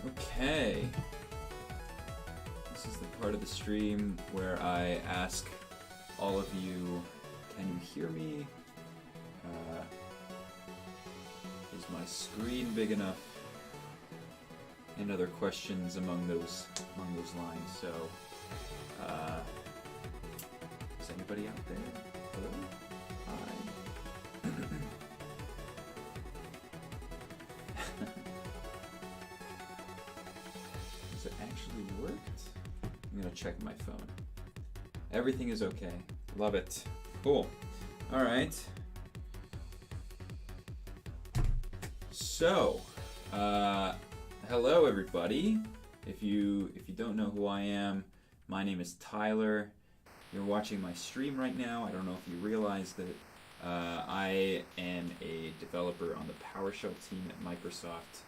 Okay. This is the part of the stream where I ask all of you, can you hear me? Is my screen big enough? And other questions among those lines. So, is anybody out there? Hello? Hi. Has it actually worked? I'm gonna check my phone. Everything is okay. Love it. Cool. All right. So, hello everybody. If you don't know who I am, my name is Tyler. You're watching my stream right now. I don't know if you realize that I am a developer on the PowerShell team at Microsoft,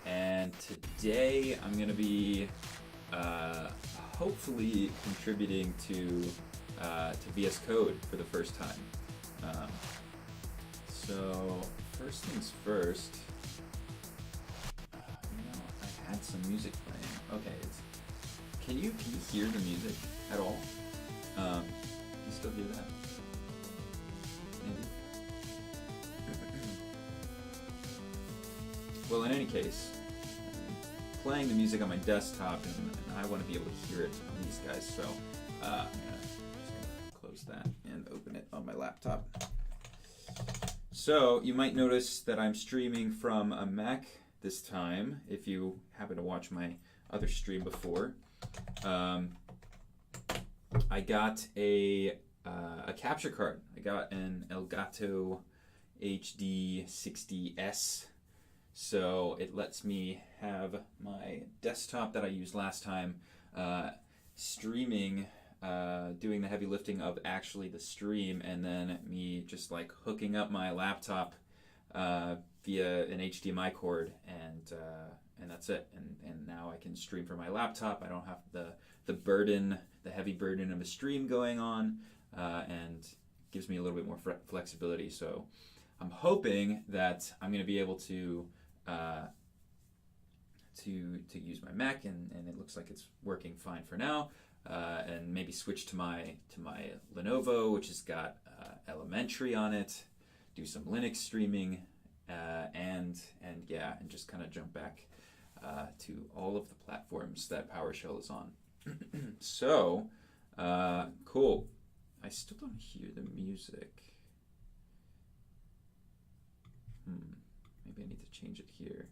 and today I'm going to be hopefully contributing to VSCode for the first time. So first things first. I had some music playing. Okay, can you hear the music at all? Can you still hear that? Maybe. Well, in any case, I'm playing the music on my desktop, and I want to be able to hear it on these guys. So I'm gonna close that and open it on my laptop. So you might notice that I'm streaming from a Mac this time, if you happen to watch my other stream before. I got a capture card. I got an Elgato HD 60S, so it lets me have my desktop that I used last time streaming, doing the heavy lifting of actually the stream, and then me just like hooking up my laptop via an HDMI cord, and that's it. And now I can stream from my laptop. I don't have the heavy burden of a stream going on, and gives me a little bit more flexibility. So I'm hoping that I'm going to be able to use my Mac, and it looks like it's working fine for now. And maybe switch to my Lenovo, which has got Elementary on it. Do some Linux streaming, and just kind of jump back to all of the platforms that PowerShell is on. So, cool. I still don't hear the music. Maybe I need to change it here.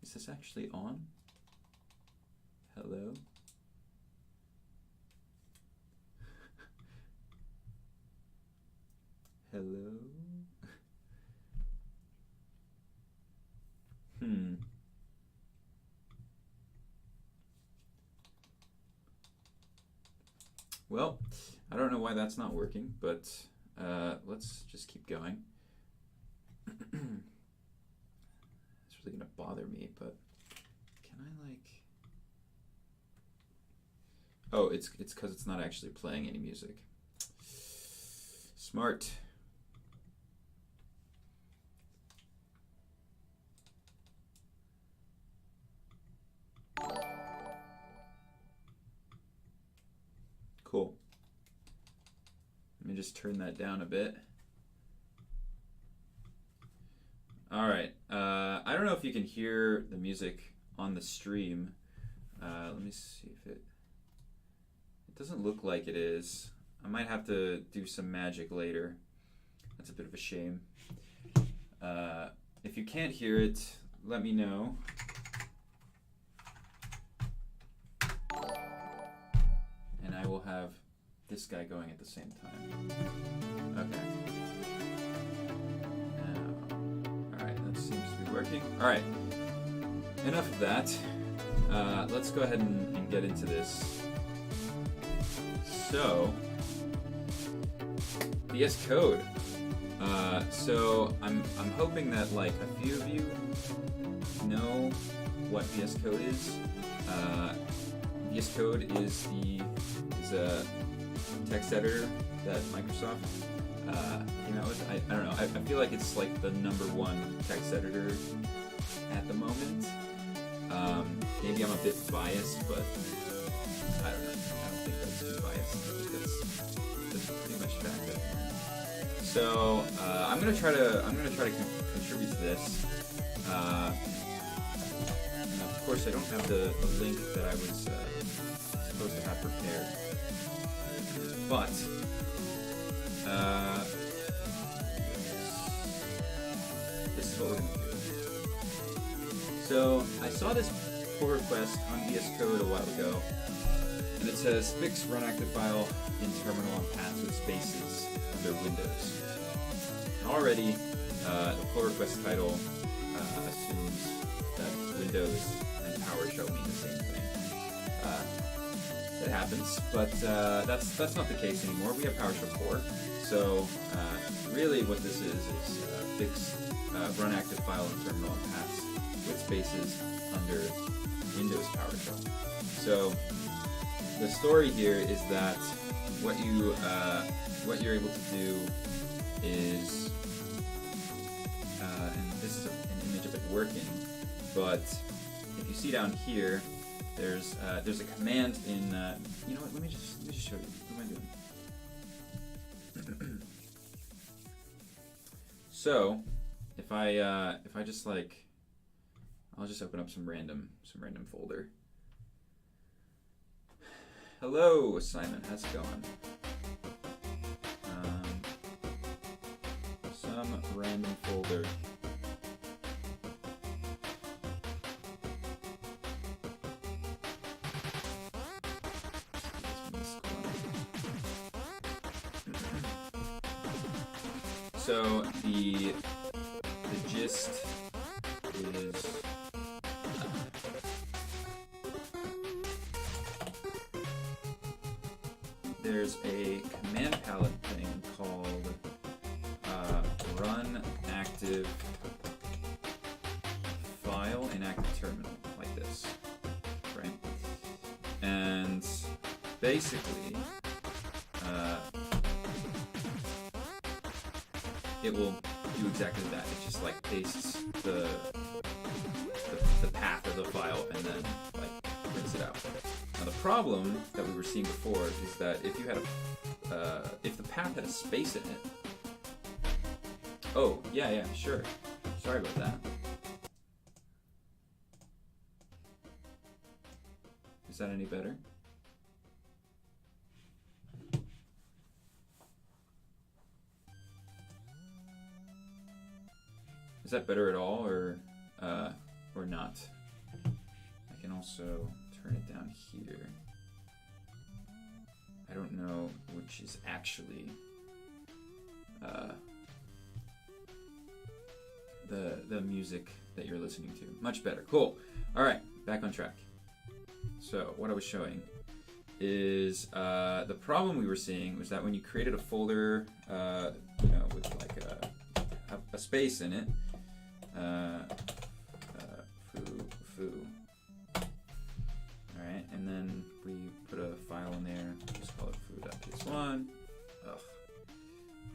Is this actually on? Hello? Hello? Well, I don't know why that's not working, but let's just keep going. It's really gonna bother me, but can I like... Oh, it's because it's not actually playing any music. Smart. Cool. Let me just turn that down a bit. All right. I don't know if you can hear the music on the stream. Let me see if it doesn't look like it is. I might have to do some magic later. That's a bit of a shame. If you can't hear it, let me know. And I will have this guy going at the same time. Okay. Now, all right, that seems to be working. All right, enough of that. Let's go ahead and get into this. So, VSCode. So I'm hoping that like a few of you know what VSCode is. VSCode is a text editor that Microsoft came out with. I don't know. I feel like it's like the #1 text editor at the moment. Maybe I'm a bit biased, but I don't know. I don't think that's too biased. I think that's pretty much fact. So I'm gonna try to contribute to this. And of course, I don't have the link that I was supposed to have prepared, but this is what we're gonna do. So I saw this pull request on VSCode a while ago, and it says fix run active file in terminal on paths with spaces under Windows. And already, the pull request title assumes that Windows and PowerShell mean the same thing. That happens, but that's not the case anymore. We have PowerShell core, so really what this is fix run active file in terminal on paths with spaces under Windows PowerShell. So the story here is that what you're able to do is, and this is an image of it working, but if you see down here, there's a command in you know what? Let me just show you. What am I doing? So if I just like, I'll just open up some random folder. Hello, Simon. How's it going? Some random folder. So the gist is there's a command palette thing called run active file in active terminal, like this, right? And basically it will do exactly that. It just like pastes the path of the file and then like prints it out. Now the problem that we were seeing before is that if you had if the path had a space in it. Oh yeah, sure. Sorry about that. Is that any better? Is that better at all, or not? I can also turn it down here. I don't know which is actually the music that you're listening to. Much better. Cool. All right, back on track. So what I was showing is the problem we were seeing was that when you created a folder, with like a space in it. Foo. Alright, and then we put a file in there, just call it foo.ps1. Ugh,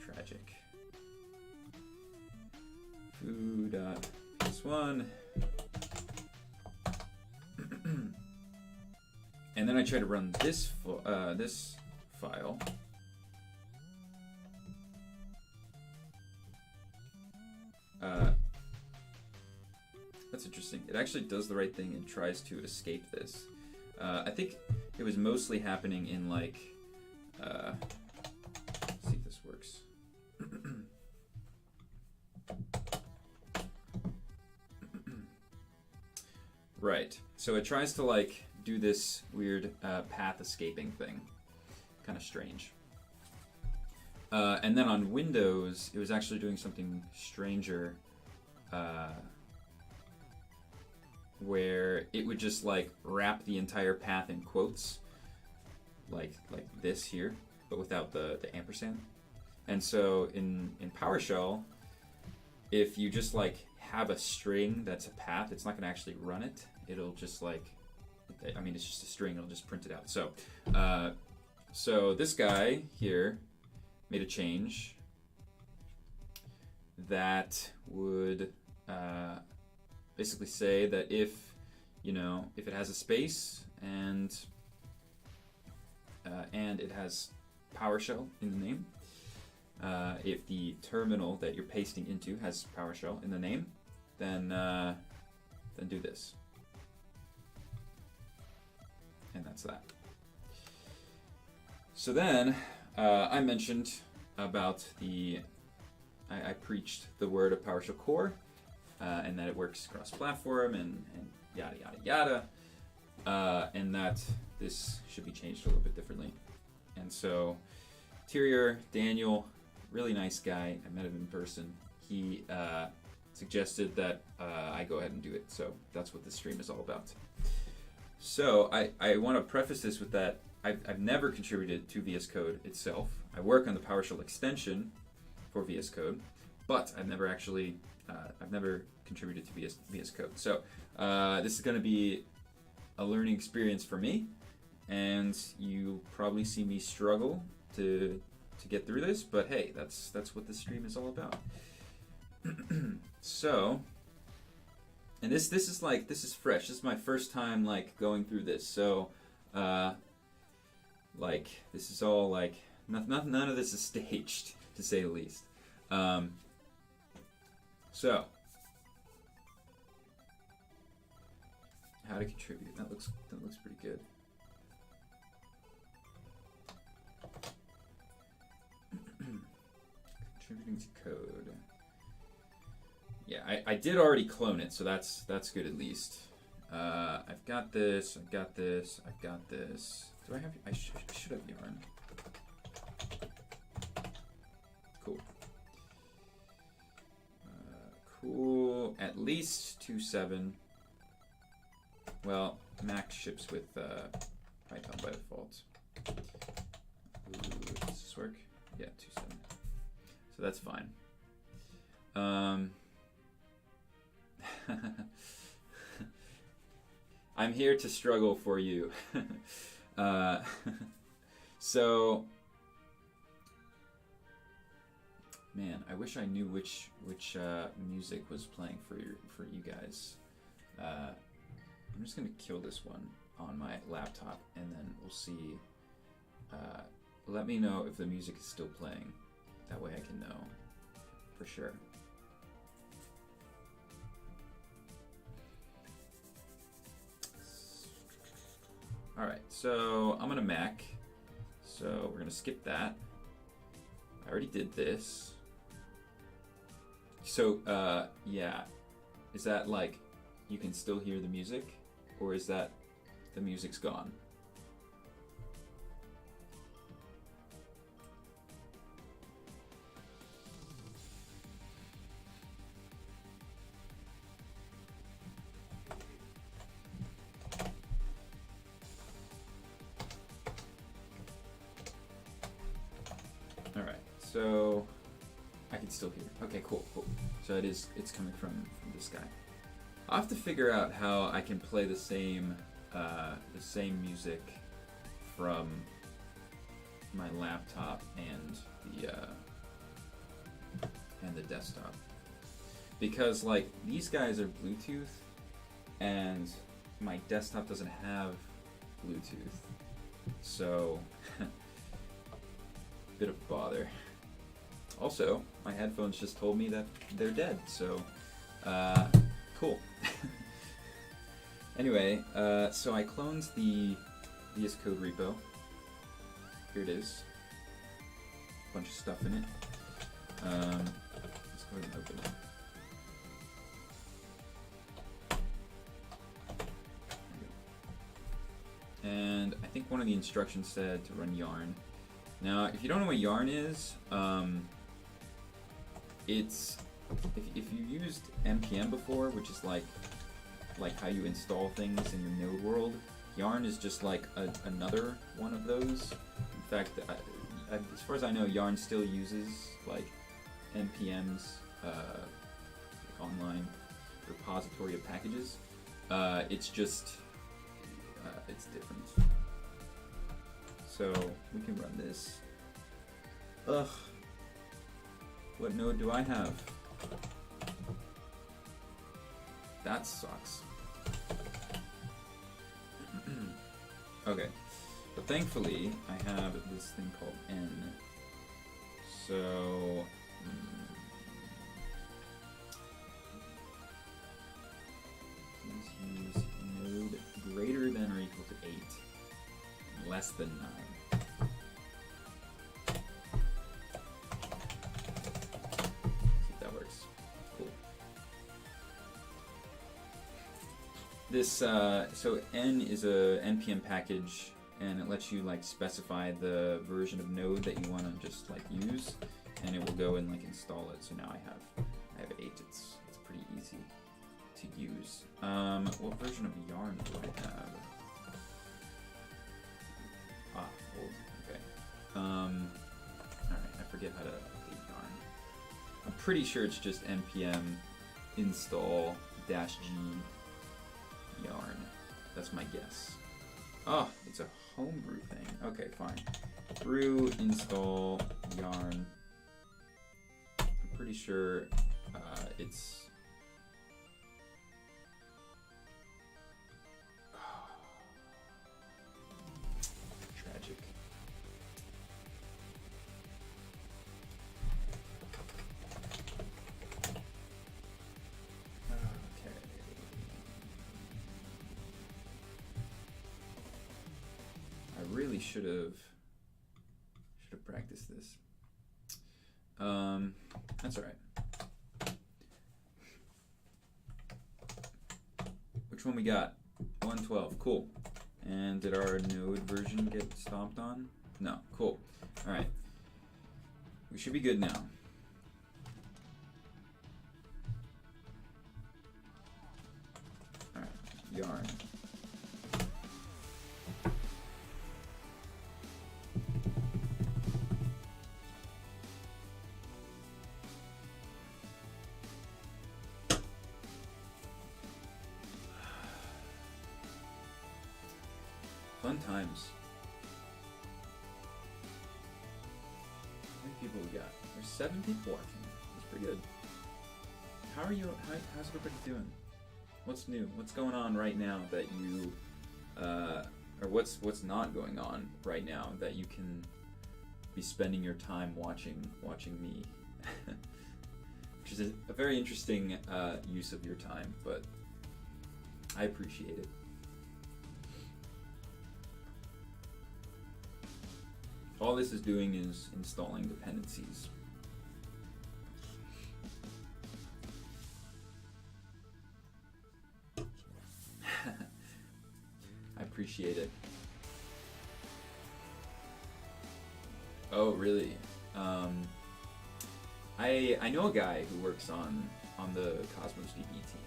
tragic. Foo.ps1. And then I try to run this file. That's interesting. It actually does the right thing and tries to escape this. I think it was mostly happening in like, let's see if this works. Right. So it tries to like do this weird path escaping thing. Kind of strange. And then on Windows, it was actually doing something stranger. Where it would just like wrap the entire path in quotes, like this here, but without the ampersand. And so in PowerShell, if you just like have a string that's a path, it's not going to actually run it. It'll just like, I mean, it's just a string. It'll just print it out. So, so this guy here made a change that would basically say that if you know, if it has a space and it has PowerShell in the name, if the terminal that you're pasting into has PowerShell in the name, then do this. And that's that. So then I mentioned about I preached the word of PowerShell Core and that it works cross-platform and yada yada yada, and that this should be changed a little bit differently. And so Tyriar, Daniel, really nice guy, I met him in person. He suggested that I go ahead and do it, so that's what this stream is all about. So I want to preface this with that I've never contributed to VSCode itself. I work on the PowerShell extension for VSCode, but I've never actually contributed to VSCode. So this is going to be a learning experience for me, and you probably see me struggle to get through this, but hey, that's what this stream is all about. So, and this is fresh. This is my first time like going through this. So, like this is all like none of this is staged, to say the least. So, how to contribute? That looks pretty good. Contributing to code. Yeah, I did already clone it, so that's good at least. I've got this. I've got this. I've got this. Do I have? I should have yarn. Cool. Cool. At least 2.7. Well, Mac ships with Python by default. Ooh, does this work? Yeah, 2.7. So that's fine. I'm here to struggle for you. So, man, I wish I knew which music was playing for you guys. I'm just gonna kill this one on my laptop, and then we'll see. Let me know if the music is still playing. That way I can know for sure. Alright, so I'm on a Mac, so we're going to skip that. I already did this. So, yeah, is that like you can still hear the music, or is that the music's gone? So I can still hear. Okay, cool. So it's coming from this guy. I'll have to figure out how I can play the same music from my laptop and the desktop, because like these guys are Bluetooth and my desktop doesn't have Bluetooth, so bit of bother. Also, my headphones just told me that they're dead, so cool. Anyway, so I cloned the VSCode repo. Here it is. A bunch of stuff in it. Let's go ahead and open it. And I think one of the instructions said to run yarn. Now, if you don't know what yarn is, it's if you used npm before, which is like how you install things in the node world, yarn is just like another one of those. In fact, as far as I know, yarn still uses like npm's online repository of packages. It's just it's different. So we can run this. Ugh. What node do I have? That sucks. Okay, but thankfully I have this thing called N. So please use node greater than or equal to 8, less than 9. See if that works. Cool. This so N is a npm package, and it lets you like specify the version of node that you want to just like use, and it will go and like install it. So now I have 8. It's pretty easy to use. What version of Yarn do I have? Old. Okay. Alright, I forget how to update Yarn. I'm pretty sure it's just npm install -g yarn. That's my guess. Oh, it's a homebrew thing. Okay, fine. Brew install yarn. I'm pretty sure it's. Tragic. Okay. I really should have practiced this. That's all right. Which one we got? 112. Cool. And did our node version get stomped on? No. Cool. All right. We should be good now. All right. Yarn. Fun times. How many people we got? There's 7 people watching. That's pretty good. How are you? How's everybody doing? What's new? What's going on right now that you, or what's not going on right now that you can be spending your time watching me, which is a very interesting use of your time, but I appreciate it. All this is doing is installing dependencies. I appreciate it. Oh, really? I know a guy who works on the Cosmos DB team.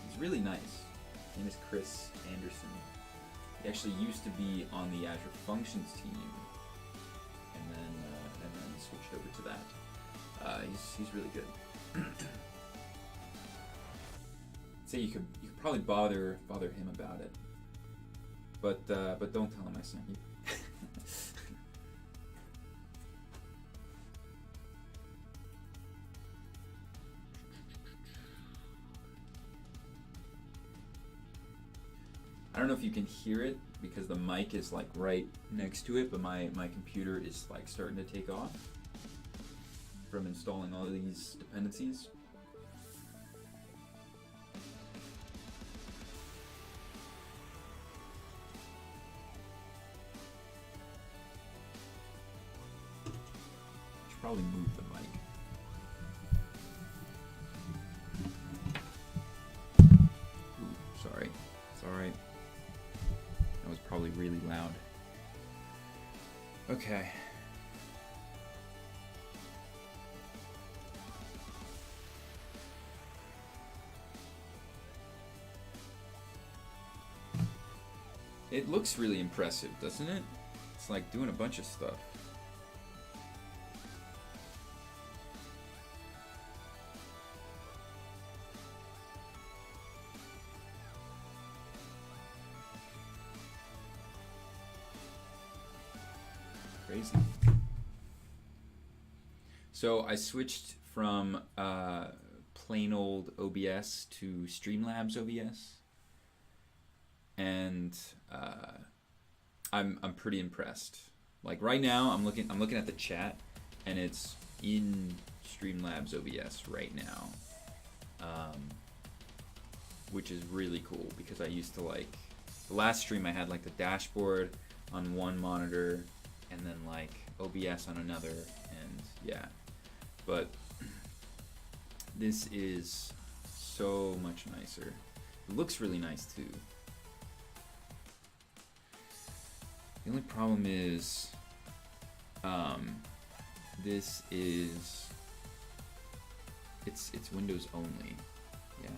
He's really nice. His name is Chris Anderson. He actually used to be on the Azure Functions team, and then switched over to that. He's really good. So you could probably bother him about it, but don't tell him I sent you. I don't know if you can hear it because the mic is like right next to it, but my computer is like starting to take off from installing all of these dependencies. Should probably move the mic. Ooh, sorry. It's alright. That was probably really loud. Okay. It looks really impressive, doesn't it? It's like doing a bunch of stuff. Crazy. So I switched from plain old OBS to Streamlabs OBS. and I'm pretty impressed. Like right now, I'm looking at the chat, and it's in Streamlabs OBS right now, which is really cool because I used to like the last stream I had like the dashboard on one monitor and then like OBS on another, and yeah, but this is so much nicer. It looks really nice too. The only problem is this is it's Windows only. Yeah.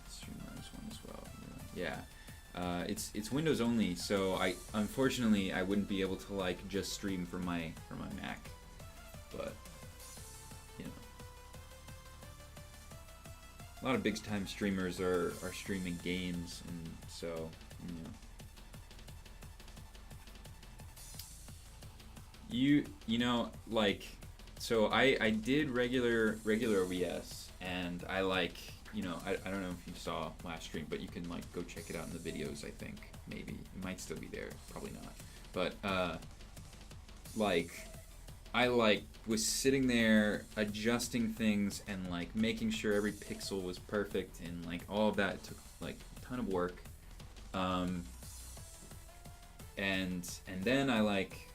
Streamlabs one as well. Yeah. It's Windows only, so unfortunately I wouldn't be able to like just stream from my Mac. But you know, a lot of big time streamers are streaming games, and so you know like, so I did regular OBS, and I like, you know, I don't know if you saw last stream, but you can like go check it out in the videos. I think maybe it might still be there, probably not, but like I like was sitting there adjusting things and like making sure every pixel was perfect, and like all of that took like a ton of work, and then I like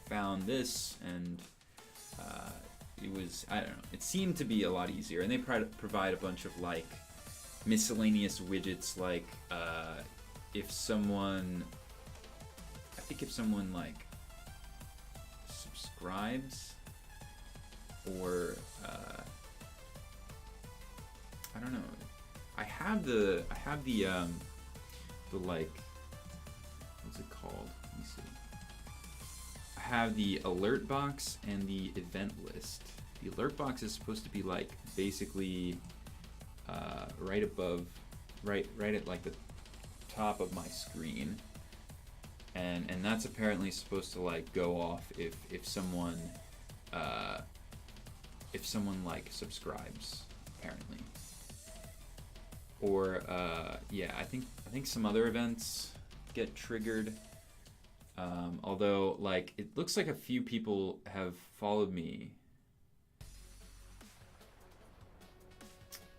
found this, and it was, I don't know, it seemed to be a lot easier, and they provide a bunch of like miscellaneous widgets, like if someone like subscribes, or I don't know, I have the like, what's it called? Let me see. I have the alert box and the event list. The alert box is supposed to be like basically right above, right at like the top of my screen, and that's apparently supposed to like go off if someone like subscribes, apparently. Or yeah, I think some other events get triggered. Although like it looks like a few people have followed me.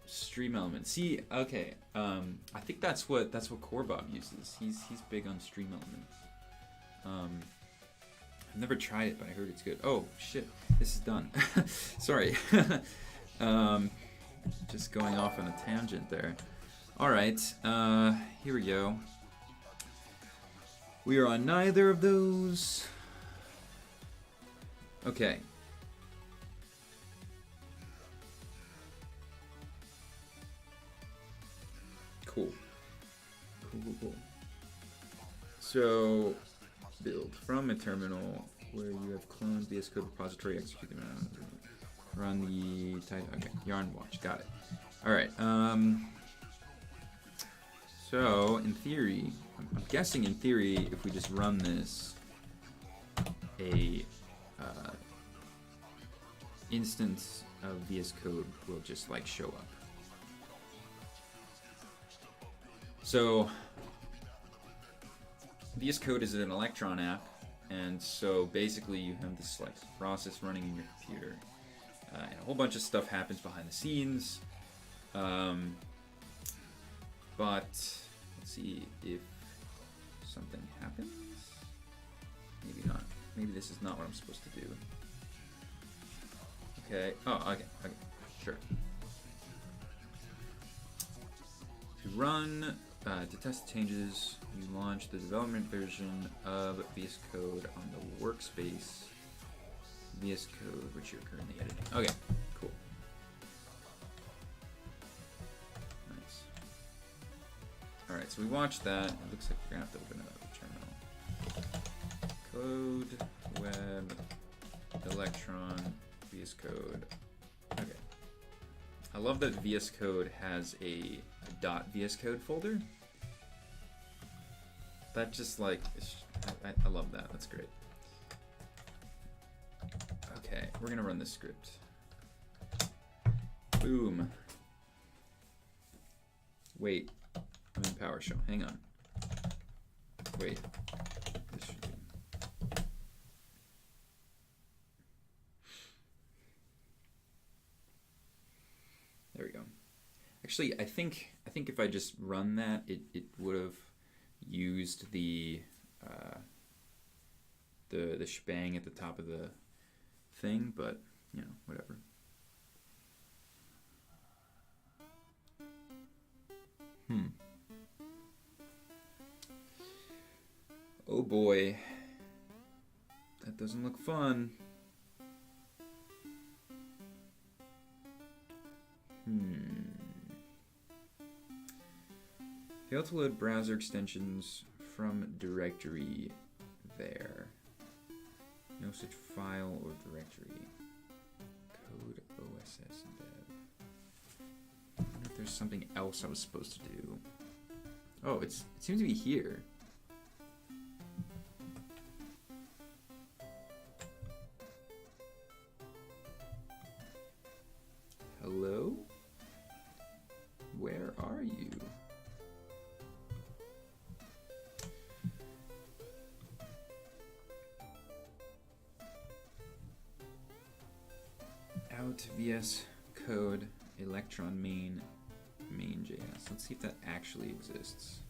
Stream Element. See, okay. I think that's what Corebob uses. He's big on Stream Elements. I've never tried it, but I heard it's good. Oh shit, this is done. Sorry. Just going off on a tangent there. All right, here we go. We are on neither of those. Okay. Cool. Cool. So, build from a terminal where you have cloned VSCode repository, execute them, run the type. Okay, yarn watch. Got it. All right. So, in theory, I'm guessing in theory, if we just run this, a instance of VSCode will just like show up. So, VSCode is an Electron app, and so basically you have this like process running in your computer, and a whole bunch of stuff happens behind the scenes. But let's see if something happens. Maybe not. Maybe this is not what I'm supposed to do. Okay. Oh, okay. Sure. To run, to test changes, you launch the development version of VSCode on the workspace VSCode, which you're currently editing. Okay, cool. Nice. Alright, so we watched that. It looks like we're going to have to open another terminal. Code, web, Electron, VSCode. Okay. I love that VSCode has a .VSCode folder. That just like, I love that. That's great. Okay, we're gonna run this script. Boom. Wait, PowerShell. Hang on. Wait. This should be... There we go. Actually, I think if I just run that, it would have used the shebang at the top of the thing, but you know, whatever. Oh boy. That doesn't look fun. Fail to load browser extensions from directory there. No such file or directory. Code OSS dev. I wonder if there's something else I was supposed to do. Oh, it seems to be here. Hello? Where are you? Out VSCode Electron main.js. Let's see if that actually exists.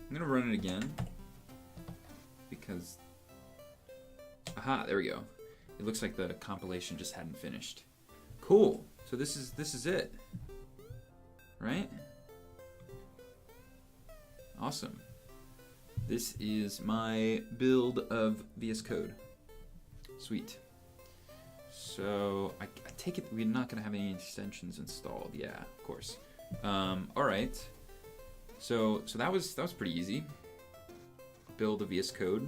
I'm gonna run it again because, aha, there we go. It looks like the compilation just hadn't finished. Cool. So this is it, right? Awesome. This is my build of VS Code. Sweet. So I take it we're not gonna have any extensions installed. Yeah, of course. All right. So that was pretty easy. Build a VS Code.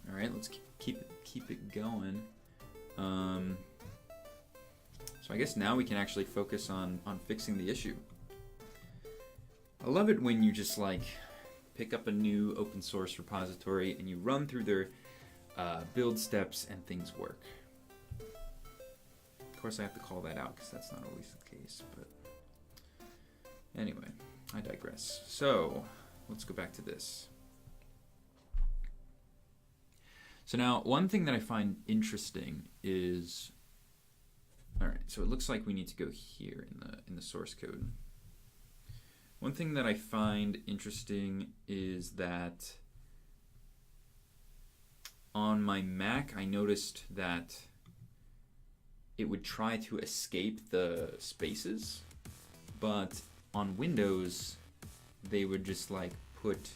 All right, let's keep it going. So I guess now we can actually focus on fixing the issue. I love it when you just like pick up a new open source repository and you run through their build steps and things work. Of course, I have to call that out because that's not always the case, but anyway, I digress. So let's go back to this. So now, one thing that I find interesting is, all right, so it looks like we need to go here in the source code. One thing that I find interesting is that on my Mac, I noticed that it would try to escape the spaces, but on Windows, they would just like put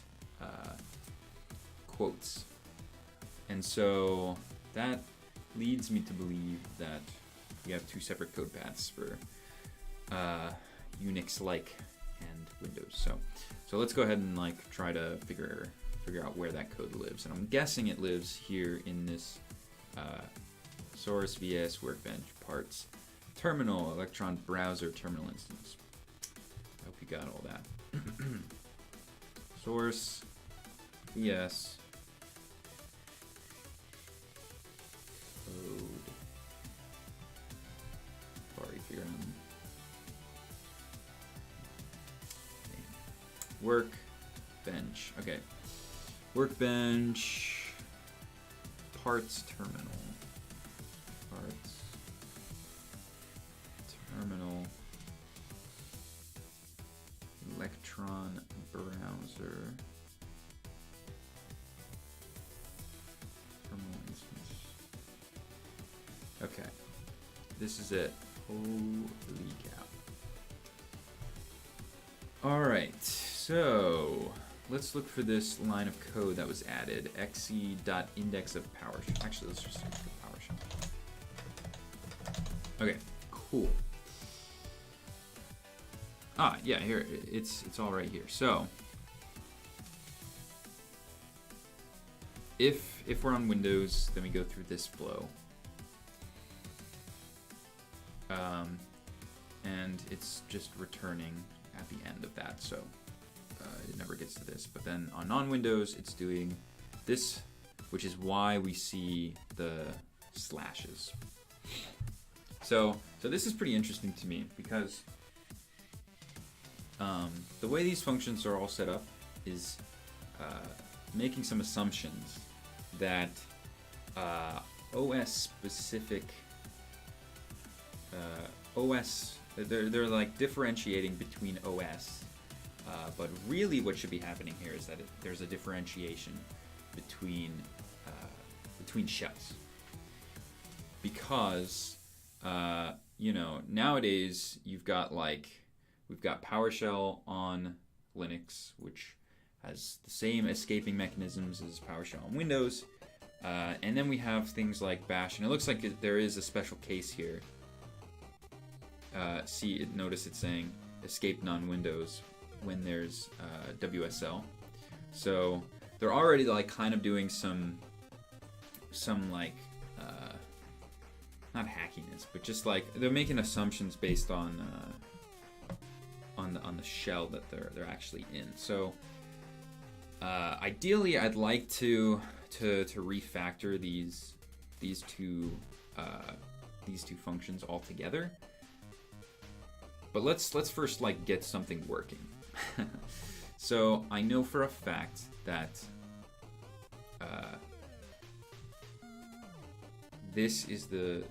quotes. And so that leads me to believe that we have two separate code paths for Unix-like and Windows. So let's go ahead and like try to figure out where that code lives. And I'm guessing it lives here in this source VS workbench parts terminal electron browser terminal instance. I hope you got all that. Source VS code. Sorry if you're on. Workbench. Okay. Workbench parts terminal. Parts terminal electron browser terminal instance. Okay. This is it. Holy cow. All right. So let's look for this line of code that was added. xe.index of PowerShell. Actually, let's just search for PowerShell. Okay, cool. Ah, yeah, here it's all right here. So if we're on Windows, then we go through this flow, and it's just returning at the end of that. So it never gets to this. But then on non-Windows, it's doing this which is why we see the slashes. So this is pretty interesting to me because the way these functions are all set up is making some assumptions that OS specific they're like differentiating between OS, but really what should be happening here is that there's a differentiation between shells, because you know, nowadays we've got PowerShell on Linux, which has the same escaping mechanisms as PowerShell on Windows, and then we have things like Bash, and it looks like there is a special case here. Notice it's saying escape non-Windows when there's WSL. So they're already like kind of doing some like not hackiness, but just like they're making assumptions based on the shell that they're actually in. So ideally, I'd like to refactor these two functions all together. But let's first like get something working. So I know for a fact that this is the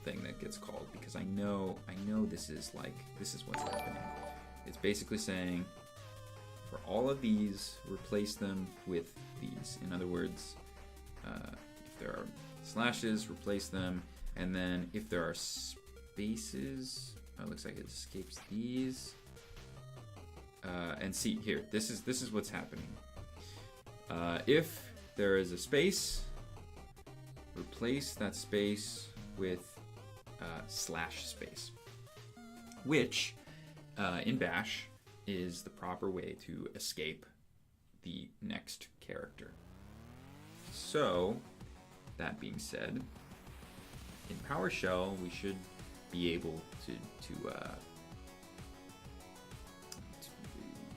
thing that gets called, because I know this is what's happening. It's basically saying for all of these, replace them with these. In other words, if there are slashes, replace them, and then if there are spaces, it looks like it escapes these. And see here, this is what's happening. If there is a space, replace that space with slash space, which in Bash is the proper way to escape the next character. So, that being said, in PowerShell we should be able to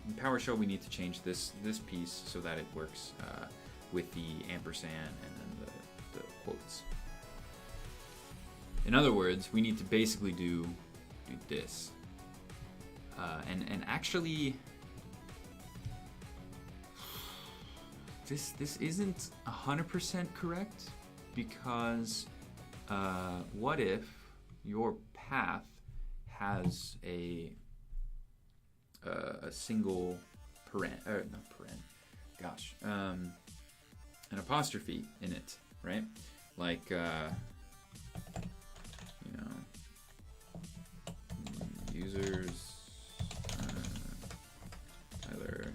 in PowerShell we need to change this piece so that it works with the ampersand and then the quotes. In other words, we need to basically do this. And actually, this isn't 100% correct, because what if your path has a single an apostrophe in it, right? Like users Tyler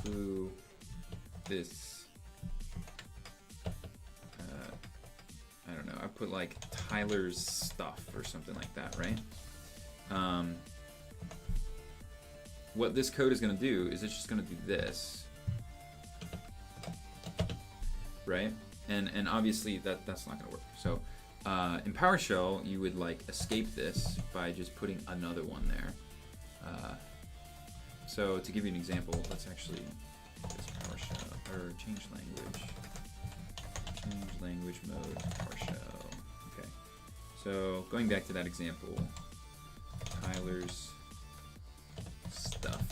flew this I don't know, I put like Tyler's stuff or something like that, right? What this code is going to do is it's just going to do this, right? And obviously that's not going to work. So in PowerShell, you would like escape this by just putting another one there. So to give you an example, let's actually just PowerShell or change language mode PowerShell. Okay. So going back to that example, Tyler's stuff,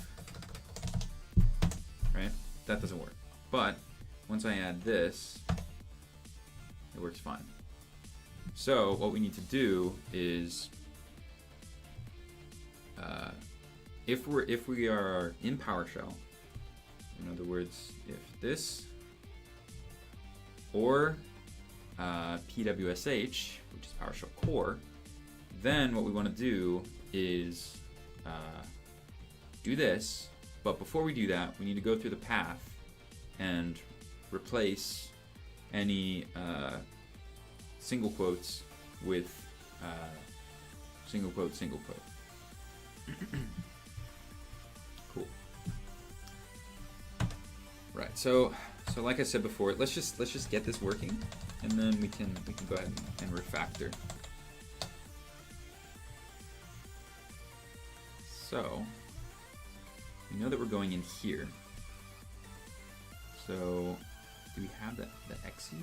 right? That doesn't work. But once I add this, it works fine. So what we need to do is, if we are in PowerShell, in other words, if this or PWSH, which is PowerShell core, then what we want to do is do this, but before we do that, we need to go through the path and replace any single quotes with single quote, single quote. Cool. Right. So like I said before, let's just get this working, and then we can go ahead and refactor. So we know that we're going in here. So, do we have the XE?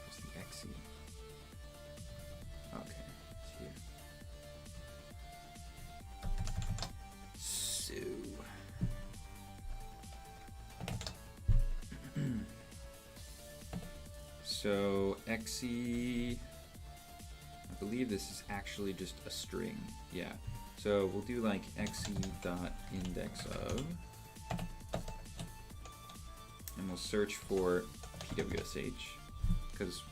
Where's the XE? Okay, it's here. So XE, I believe this is actually just a string. Yeah. So we'll do like xe.index of, and we'll search for PWSH, because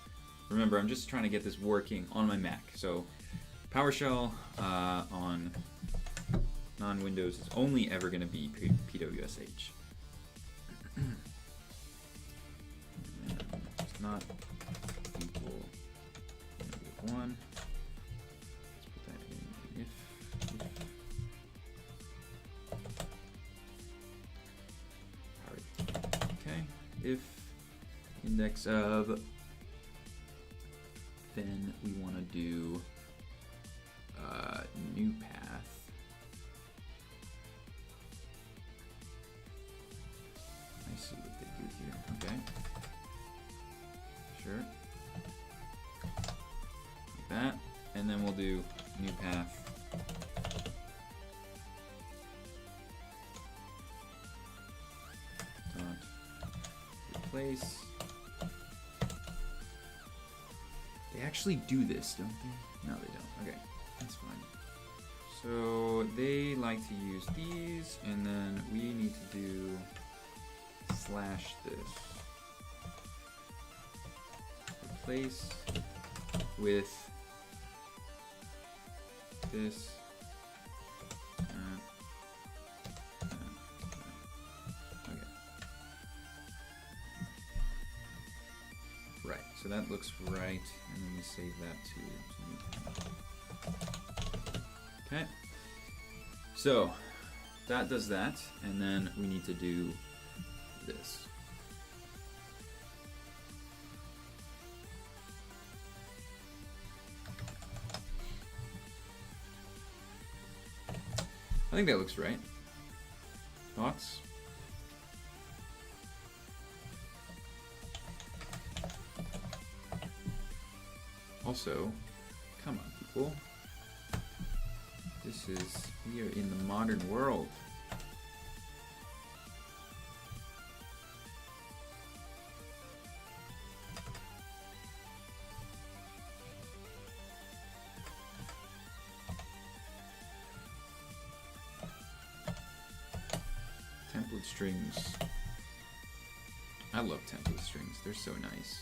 remember, I'm just trying to get this working on my Mac. So PowerShell on non-Windows is only ever going to be PWSH. It's not equal -1. Let's put that in if. Okay, if index of, then we want to do new path. I see what they do here. Okay. Sure. Like that. And then we'll do new path. Dot replace. They actually do this, don't they? No, they don't. Okay, that's fine. So they like to use these, and then we need to do slash this. Replace with this. Okay. Right, so that looks right, and then we save that to new path. Okay, so that does that, and then we need to do this. I think that looks right. Thoughts? Also, come on, people. This is, we are in the modern world. Template strings. I love template strings. They're so nice.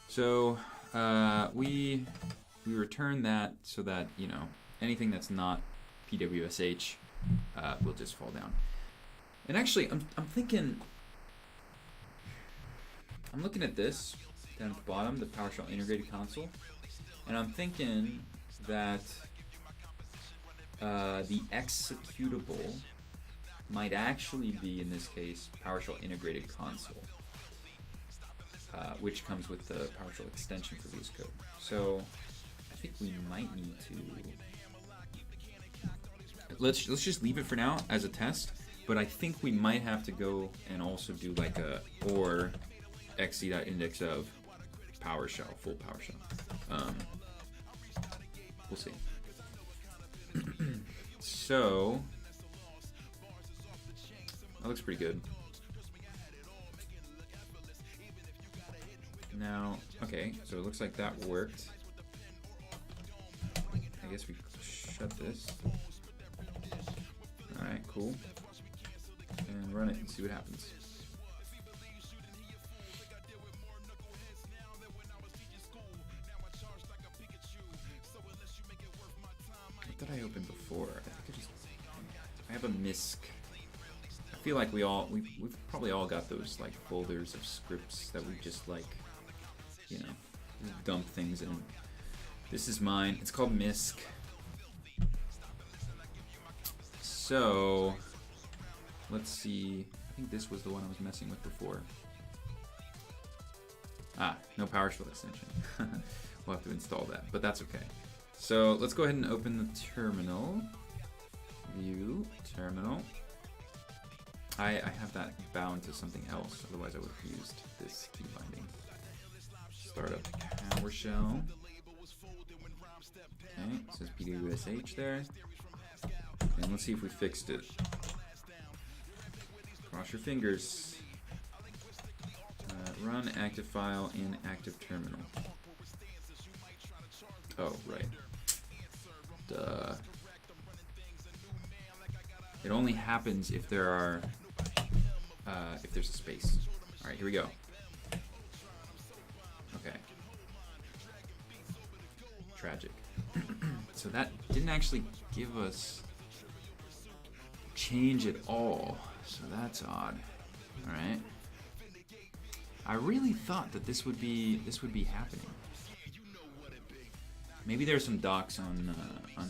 So we return that so that, you know, anything that's not PWSH will just fall down. And actually, I'm thinking, I'm looking at this down at the bottom, the PowerShell integrated console, and I'm thinking that the executable might actually be, in this case, PowerShell integrated console, which comes with the PowerShell extension for VSCode. So I think we might need to, let's just leave it for now as a test, but I think we might have to go and also do like a or xe.index of PowerShell, full PowerShell. We'll see. So that looks pretty good. Now, okay, so it looks like that worked. I guess we shut this. Alright, cool. And run it and see what happens. What did I open before? I think I have a MISC. I feel like we've probably all got those like folders of scripts that we just like, you know, dump things in. This is mine. It's called MISC. So let's see. I think this was the one I was messing with before. Ah, no PowerShell extension. We'll have to install that, but that's okay. So let's go ahead and open the terminal. View terminal. I have that bound to something else, otherwise I would have used this key binding. Start up PowerShell. Okay, it says PWSH there. And let's see if we fixed it. Cross your fingers. Run active file in active terminal. Oh, right. Duh. It only happens if there are, if there's a space. All right, here we go. Okay. Tragic. So that didn't actually give us change at all. So that's odd. All right. I really thought that this would be happening. Maybe there's some docs on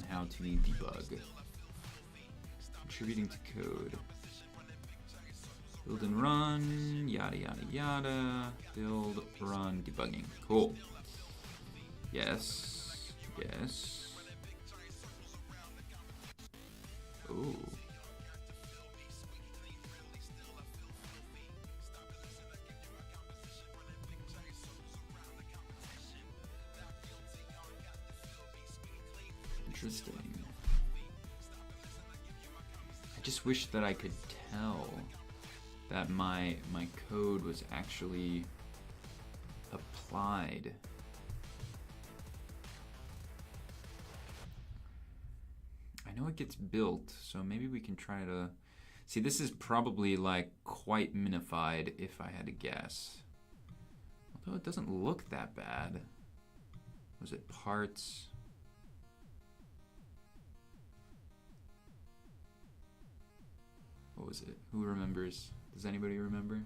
how to debug. Contributing to code. Build and run, yada yada yada. Build, run, debugging. Cool. Yes. Yes. Ooh. Interesting. I just wish that I could tell that my code was actually applied. I know it gets built, so maybe we can try to see. This is probably like quite minified if I had to guess. Although it doesn't look that bad. Was it parts? What was it? Who remembers? Does anybody remember?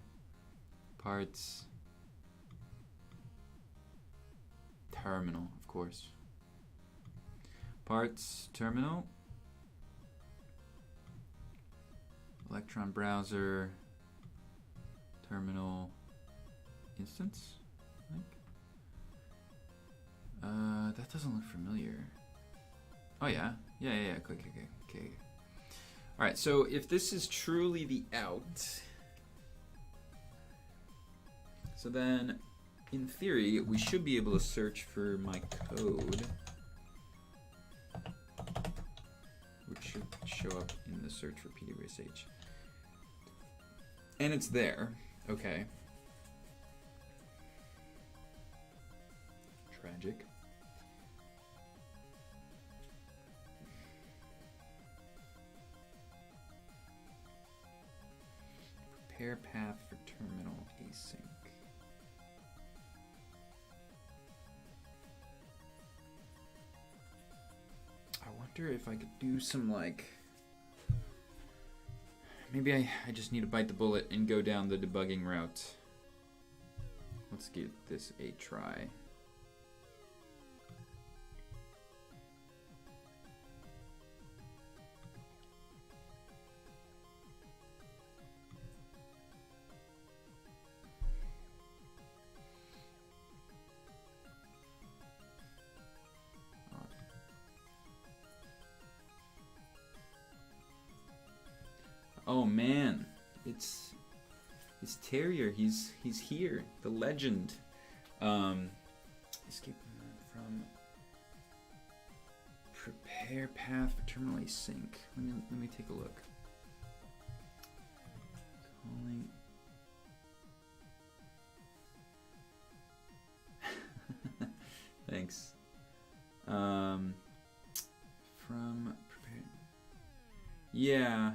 Parts. Terminal, of course. Parts, terminal. Electron browser. Terminal. Instance, I think. That doesn't look familiar. Oh yeah. Yeah. Okay. Alright, so if this is truly the out, so then, in theory, we should be able to search for my code, which should show up in the search for PWSH. And it's there. Okay. Tragic. Prepare path for terminal async. I wonder if I could do some like... Maybe I just need to bite the bullet and go down the debugging route. Let's give this a try. Oh man, it's Tyriar. He's here, the legend. Escape from prepare path for terminal async. Let me take a look. Calling. Thanks. From prepare. Yeah.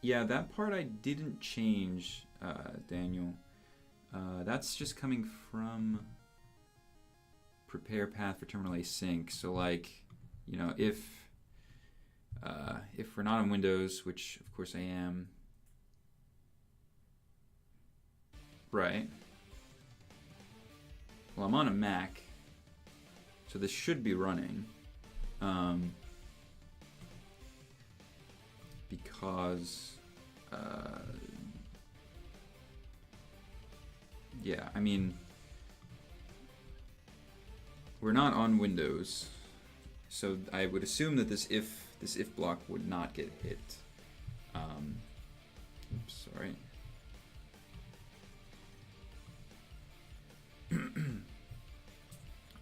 Yeah, that part I didn't change, Daniel. That's just coming from prepare path for terminal async. So like, you know, if we're not on Windows, which of course I am, right? Well, I'm on a Mac, so this should be running. Because, yeah, I mean, we're not on Windows, so I would assume that this if block would not get hit. Oops, sorry.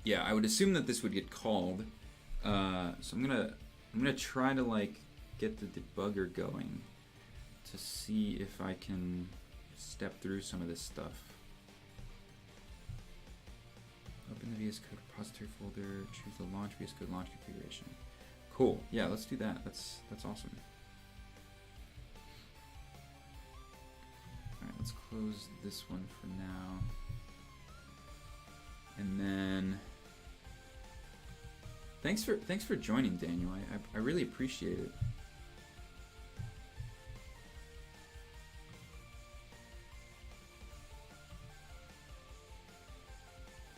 Yeah, I would assume that this would get called. So I'm gonna try to like get the debugger going to see if I can step through some of this stuff. Open the VSCode repository folder, choose the launch VSCode launch configuration. Cool. Yeah, let's do that. That's awesome. All right, let's close this one for now. And then thanks for joining, Daniel. I really appreciate it.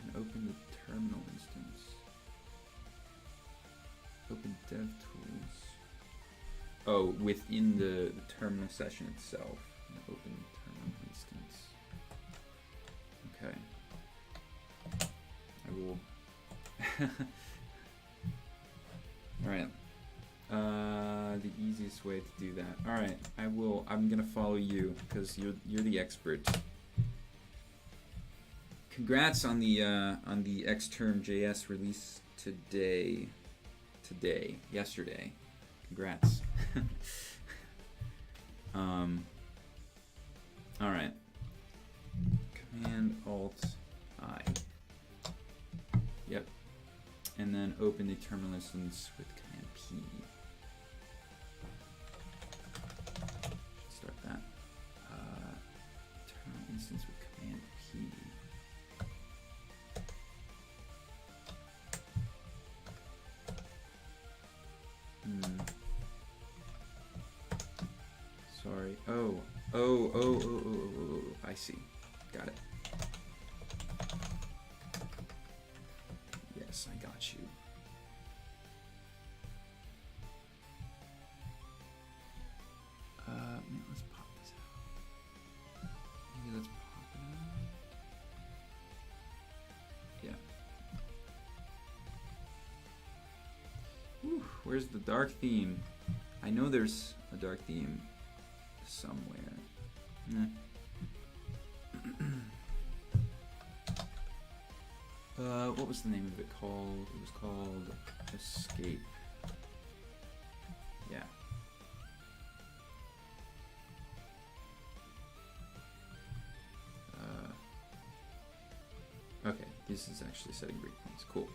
And open the terminal instance. Open dev tools. Oh, within the terminal session itself. Open terminal instance. Okay. I will. All right. The easiest way to do that. All right. I will. I'm gonna follow you because you're the expert. Congrats on the Xterm.js release today. Yesterday. Congrats. All right. Command Alt I. Yep. And then open the terminal instance with Command P. Should start that. Terminal instance with Command P. Sorry. Oh. I see. Got it. Yes, I got you. Let's pop this out. Maybe let's pop it out. Yeah. Whew, where's the dark theme? I know there's a dark theme somewhere. What was the name of it called? It was called Escape. Yeah. Okay, this is actually setting breakpoints. Cool.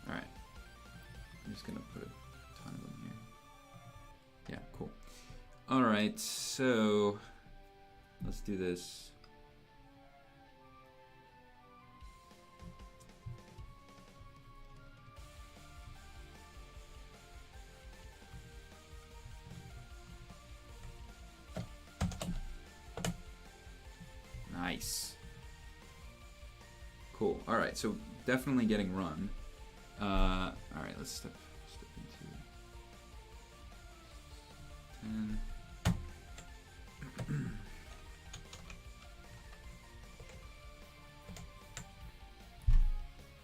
All right. I'm just gonna put a ton of them here. Yeah, cool. All right, so let's do this. Nice. Cool. All right, so definitely getting run. All right, let's step into 10.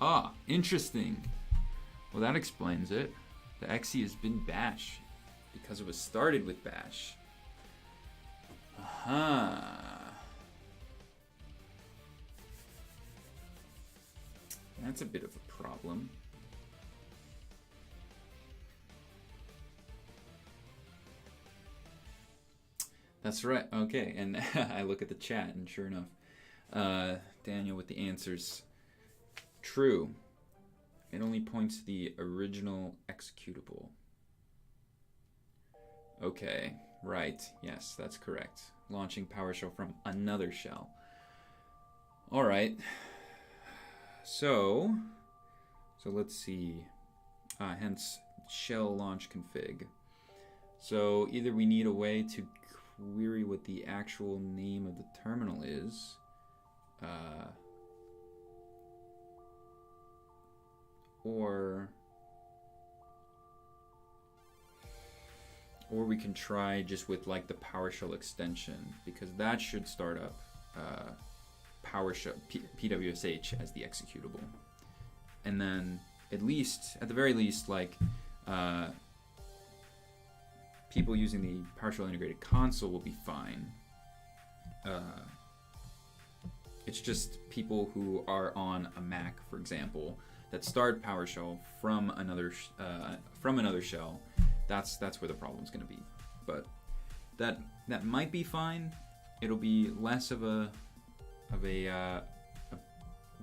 Ah, interesting. Well, that explains it. The XE has been bash because it was started with bash. Aha. That's a bit of a problem. That's right. Okay, and I look at the chat, and sure enough, Daniel with the answers. True. It only points to the original executable. Okay, right. Yes, that's correct. Launching PowerShell from another shell. All right. So let's see. Hence shell launch config. So either we need a way to query what the actual name of the terminal is, or we can try just with like the PowerShell extension, because that should start up PowerShell PWSH as the executable, and then at the very least, like people using the PowerShell integrated console will be fine. It's just people who are on a Mac, for example, that start PowerShell from another shell. That's where the problem's going to be. But that might be fine. It'll be less of a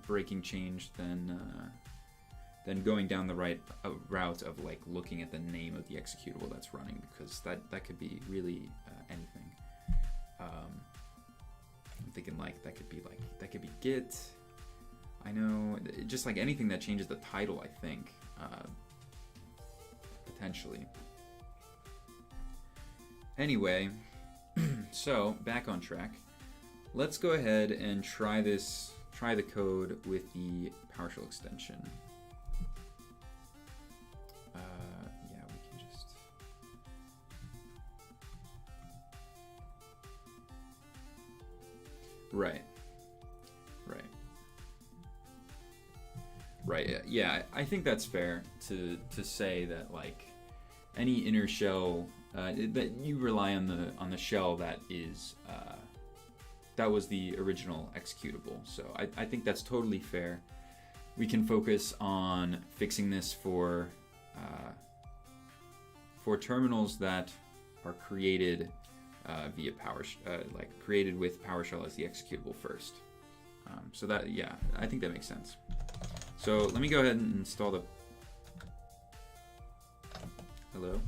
breaking change than going down the right route of like looking at the name of the executable that's running, because that could be really anything. I'm thinking like that could be Git. I know, just like anything that changes the title, I think, potentially. Anyway, so back on track. Let's go ahead and try the code with the PowerShell extension. Yeah, we can just... Right, yeah, I think that's fair to say that like any inner shell that you rely on the shell that is that was the original executable. So I think that's totally fair. We can focus on fixing this for terminals that are created via created with PowerShell as the executable first. So that, yeah, I think that makes sense. So let me go ahead and install the... Hello?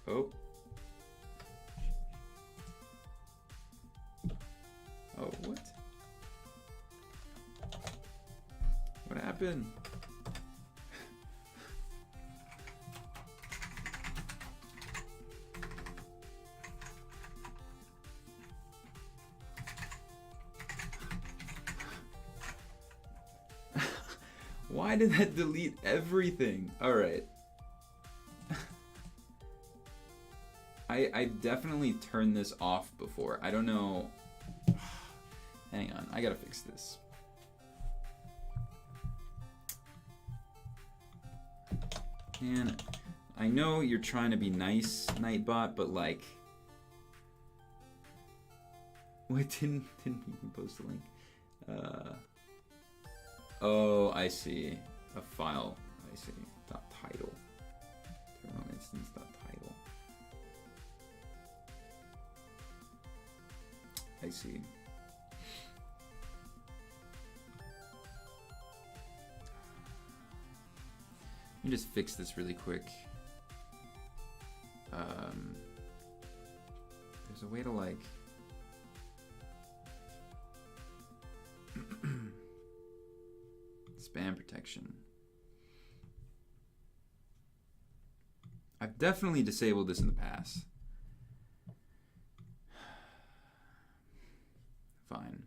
Oh. Oh, what? What happened? Why did that delete everything? All right. I definitely turned this off before. I don't know. Hang on, I gotta fix this. And I know you're trying to be nice, Nightbot, but like, what, didn't even post a link? Oh, I see. A file. I see. .title. Terminal instance .title. I see. Let me just fix this really quick. There's a way to like... spam protection. I've definitely disabled this in the past. Fine.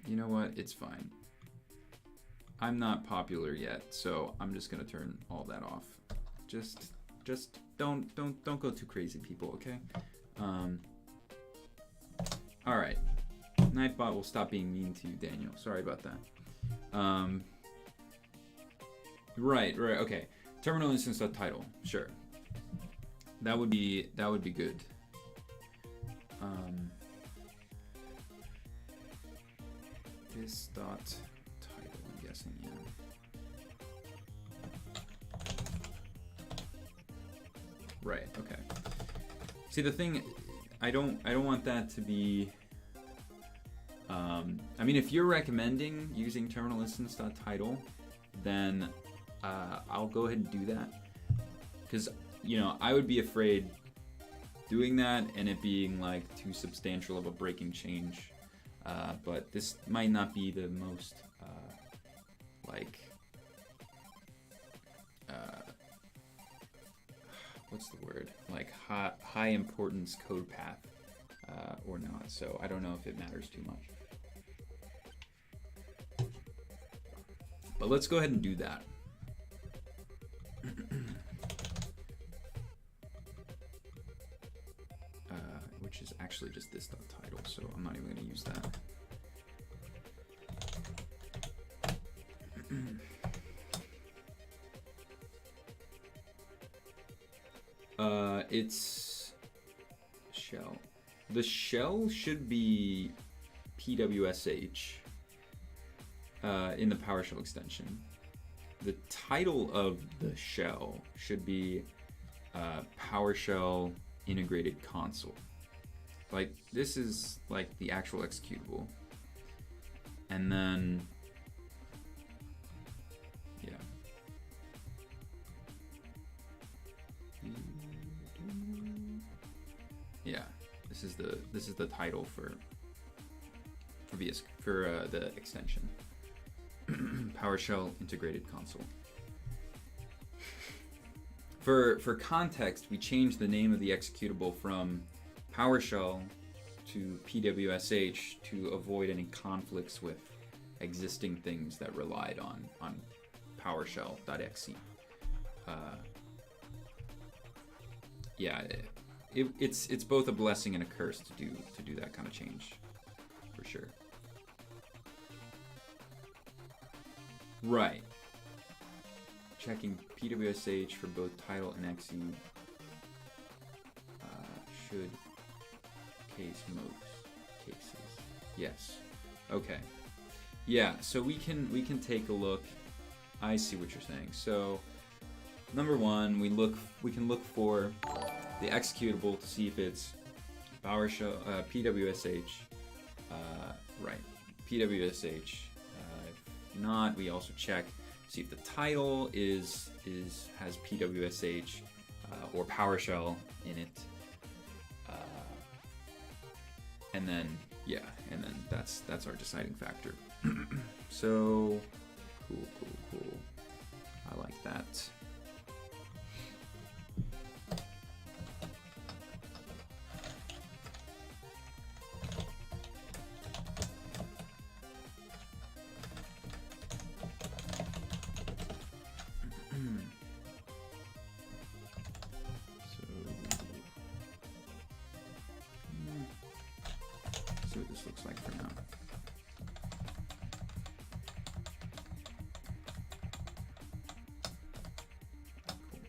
You know what? It's fine. I'm not popular yet, so I'm just gonna turn all that off. Just don't go too crazy, people, okay? All right. Nightbot will stop being mean to you, Daniel. Sorry about that. Right, okay. Terminal instance title. Sure. That would be good. This dot title, I'm guessing, yeah. Right, okay. See, the thing, I don't want that to be... I mean, if you're recommending using terminal instance.title, then I'll go ahead and do that. Because, you know, I would be afraid doing that and it being like too substantial of a breaking change. But this might not be the most what's the word? Like high importance code path or not. So I don't know if it matters too much. But let's go ahead and do that. Which which is actually just this.title, so I'm not even going to use that. It's shell. The shell should be PWSH in the PowerShell extension. The title of the shell should be PowerShell Integrated Console. Like, this is like the actual executable. And then, yeah. Yeah, this is the title for the extension. PowerShell Integrated Console. For context, we changed the name of the executable from PowerShell to PWSH to avoid any conflicts with existing things that relied on PowerShell.exe. Yeah, it's both a blessing and a curse to do that kind of change, for sure. Right. Checking PWSH for both title and exe should case most cases. Yes. Okay. Yeah. So we can take a look. I see what you're saying. So number one, we can look for the executable to see if it's PowerShell PWSH. Right. PWSH. If not, we also check. See if the title has PWSH or PowerShell in it, and then that's our deciding factor. So cool. I like that. See what this looks like for now. Cool.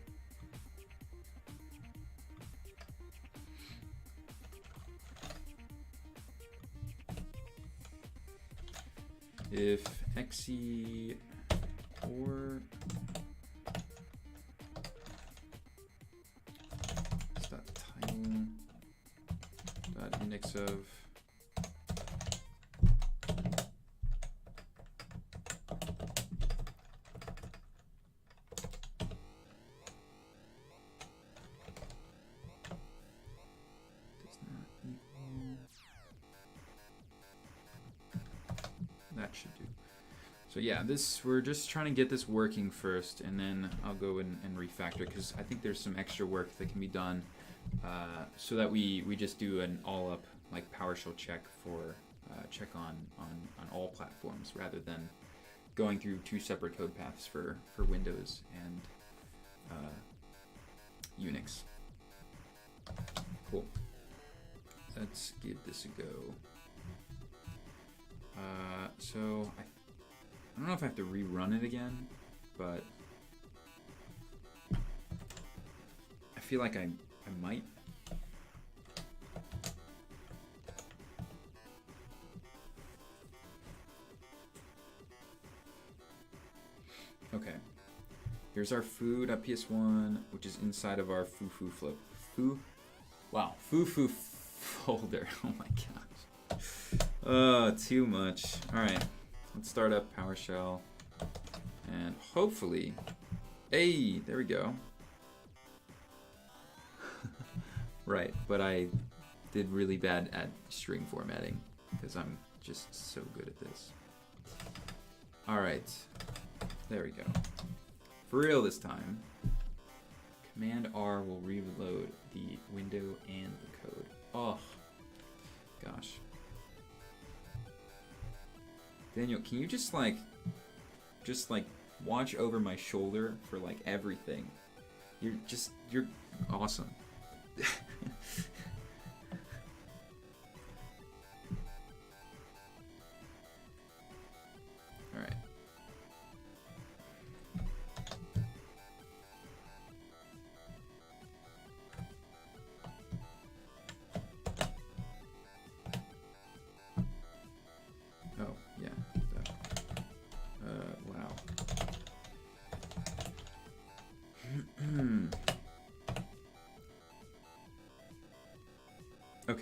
If exe or title index of that should do. So yeah, we're just trying to get this working first, and then I'll go and refactor, because I think there's some extra work that can be done so that we just do an all-up like PowerShell check for check on all platforms, rather than going through two separate code paths for Windows and Unix. Cool. Let's give this a go. So I don't know if I have to rerun it again, but I feel like I might. Okay. Here's our food.ps1, which is inside of our foo flip. Foo folder. Oh my gosh. Oh, too much. All right. Let's start up PowerShell, and hopefully, hey, there we go. Right, but I did really bad at string formatting because I'm just so good at this. All right, there we go. For real this time. Command R will reload the window and the code. Oh, gosh. Daniel, can you just like watch over my shoulder for like everything? You're awesome.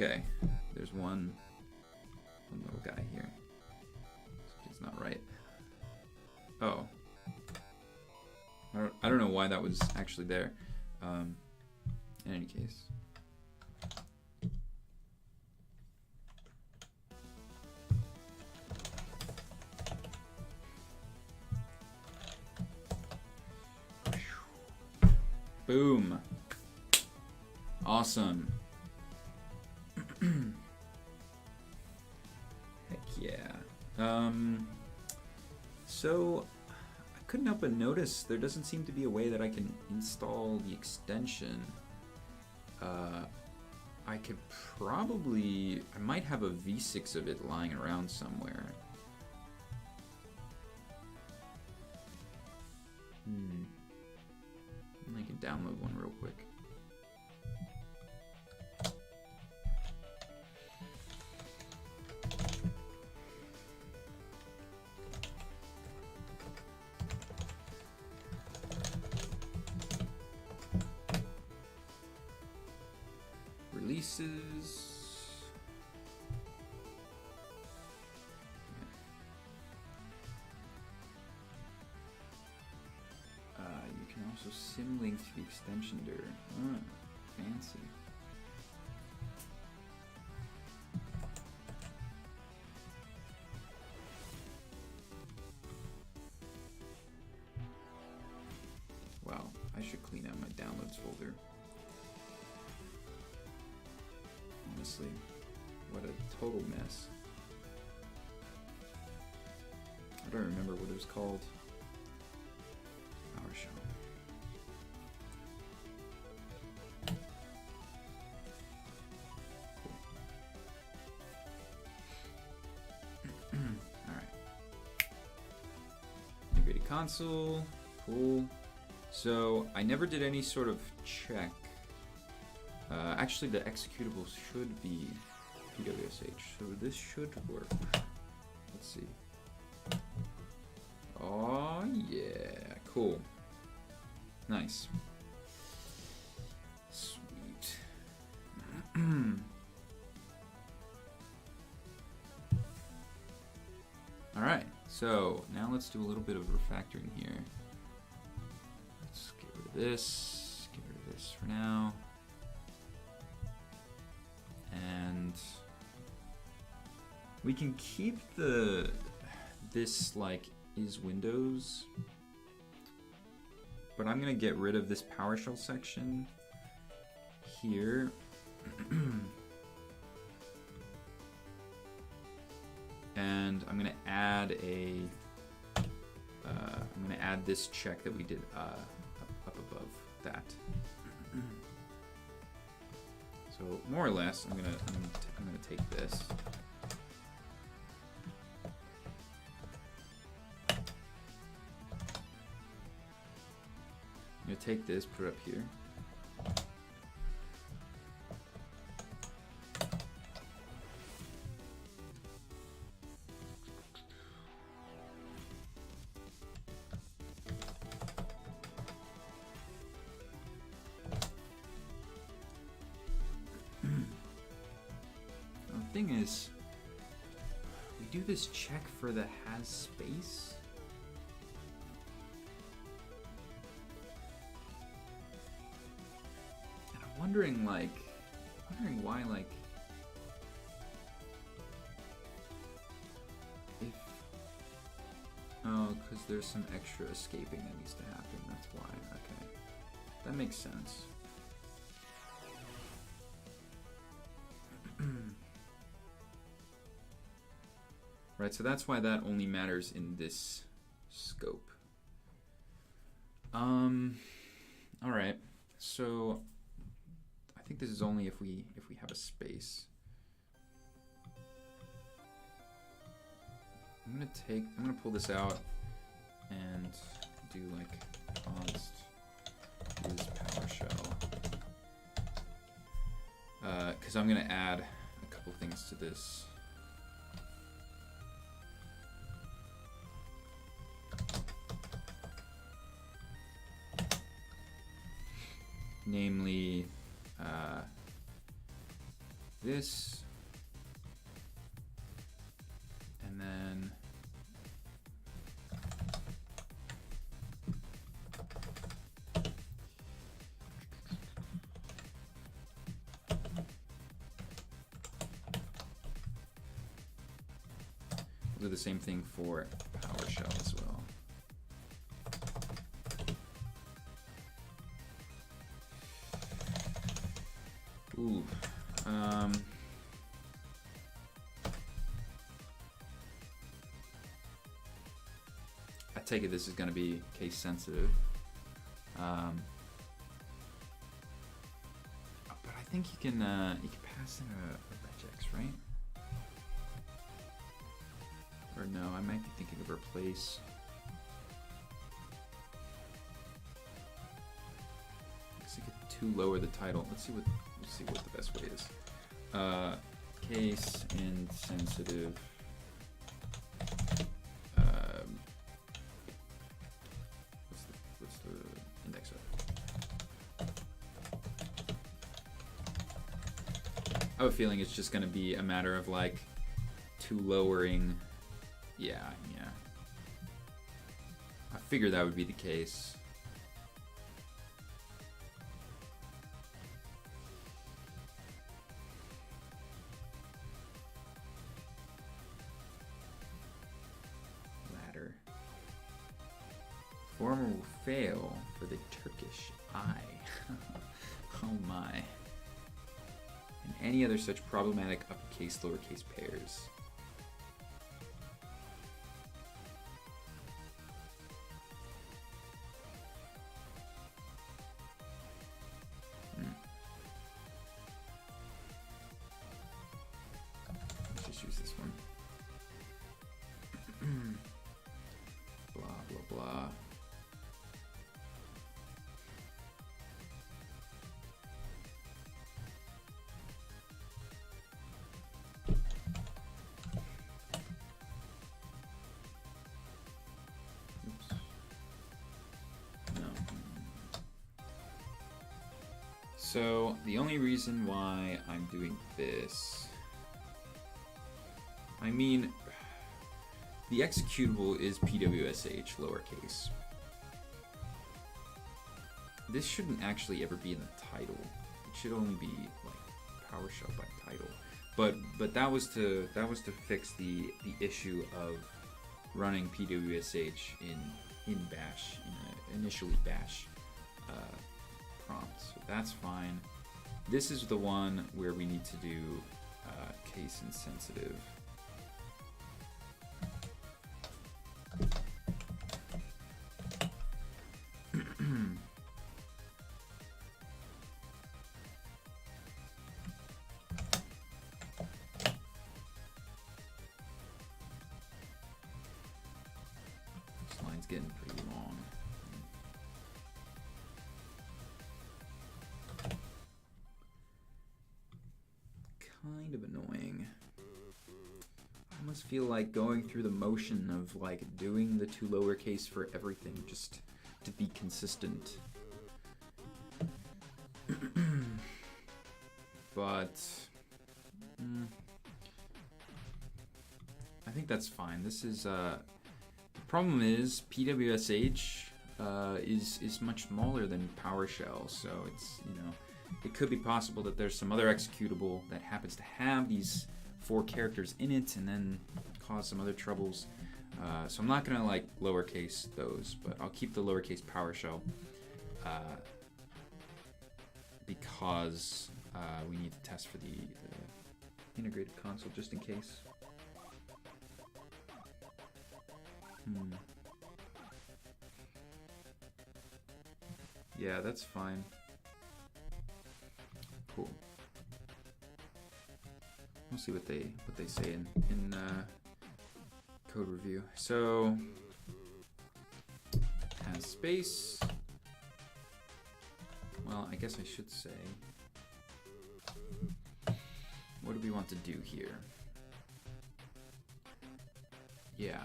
Okay, there's one little guy here. It's not right. Oh. I don't know why that was actually there. In any case. Boom. Awesome. Heck yeah. So I couldn't help but notice there doesn't seem to be a way that I can install the extension. I could probably, I might have a V6 of it lying around somewhere. I can download one real quick. Releases. You can also symlink to the extension dir. Fancy. Wow, I should clean out my downloads folder. Honestly, what a total mess. I don't remember what it was called. PowerShell. Cool. Alright. Integrated console. Cool. So I never did any sort of check. Actually, the executable should be PWSH, so this should work. Let's see. Oh yeah, cool. Nice. Sweet. Alright, so now let's do a little bit of refactoring here. Let's get rid of this, get rid of this for now. And we can keep this like is Windows, but I'm gonna get rid of this PowerShell section here. And I'm gonna add I'm gonna add this check that we did up above that. So more or less, I'm gonna take this. I'm gonna take this, put it up here. Thing is, we do this check for the has space. And I'm wondering why, like, if, oh, because there's some extra escaping that needs to happen, that's why, okay. That makes sense. Right, so that's why that only matters in this scope. All right, so I think this is only if we have a space. I'm gonna pull this out and do like const is PowerShell, because I'm gonna add a couple things to this. Namely, this, and then we'll do the same thing for PowerShell as well. Ooh, I take it this is going to be case sensitive, but I think you can pass in a regex, right? Or no, I might be thinking of replace. Let's to lower the title. Let's see what the best way is. Case insensitive. What's the index of? I have a feeling it's just going to be a matter of like to lowering. Yeah. I figured that would be the case. Ladder. Former will fail for the Turkish eye. Oh my. And any other such problematic uppercase, lowercase pairs. So the only reason why I'm doing this, I mean, the executable is PWSH lowercase. This shouldn't actually ever be in the title. It should only be like PowerShell by title. But that was to fix the issue of running PWSH in Bash, in initially Bash prompt. So that's fine. This is the one where we need to do case insensitive. This line's getting pretty long. Kind of annoying. I almost feel like going through the motion of like doing the two lowercase for everything just to be consistent. But I think that's fine. This is the problem is PWSH is much smaller than PowerShell, so it's, you know, it could be possible that there's some other executable that happens to have these 4 characters in it and then cause some other troubles. So I'm not gonna like lowercase those, but I'll keep the lowercase PowerShell because we need to test for the integrated console just in case. Yeah, that's fine. Cool. We'll see what they say in code review. So has space. Well, I guess I should say, what do we want to do here? Yeah.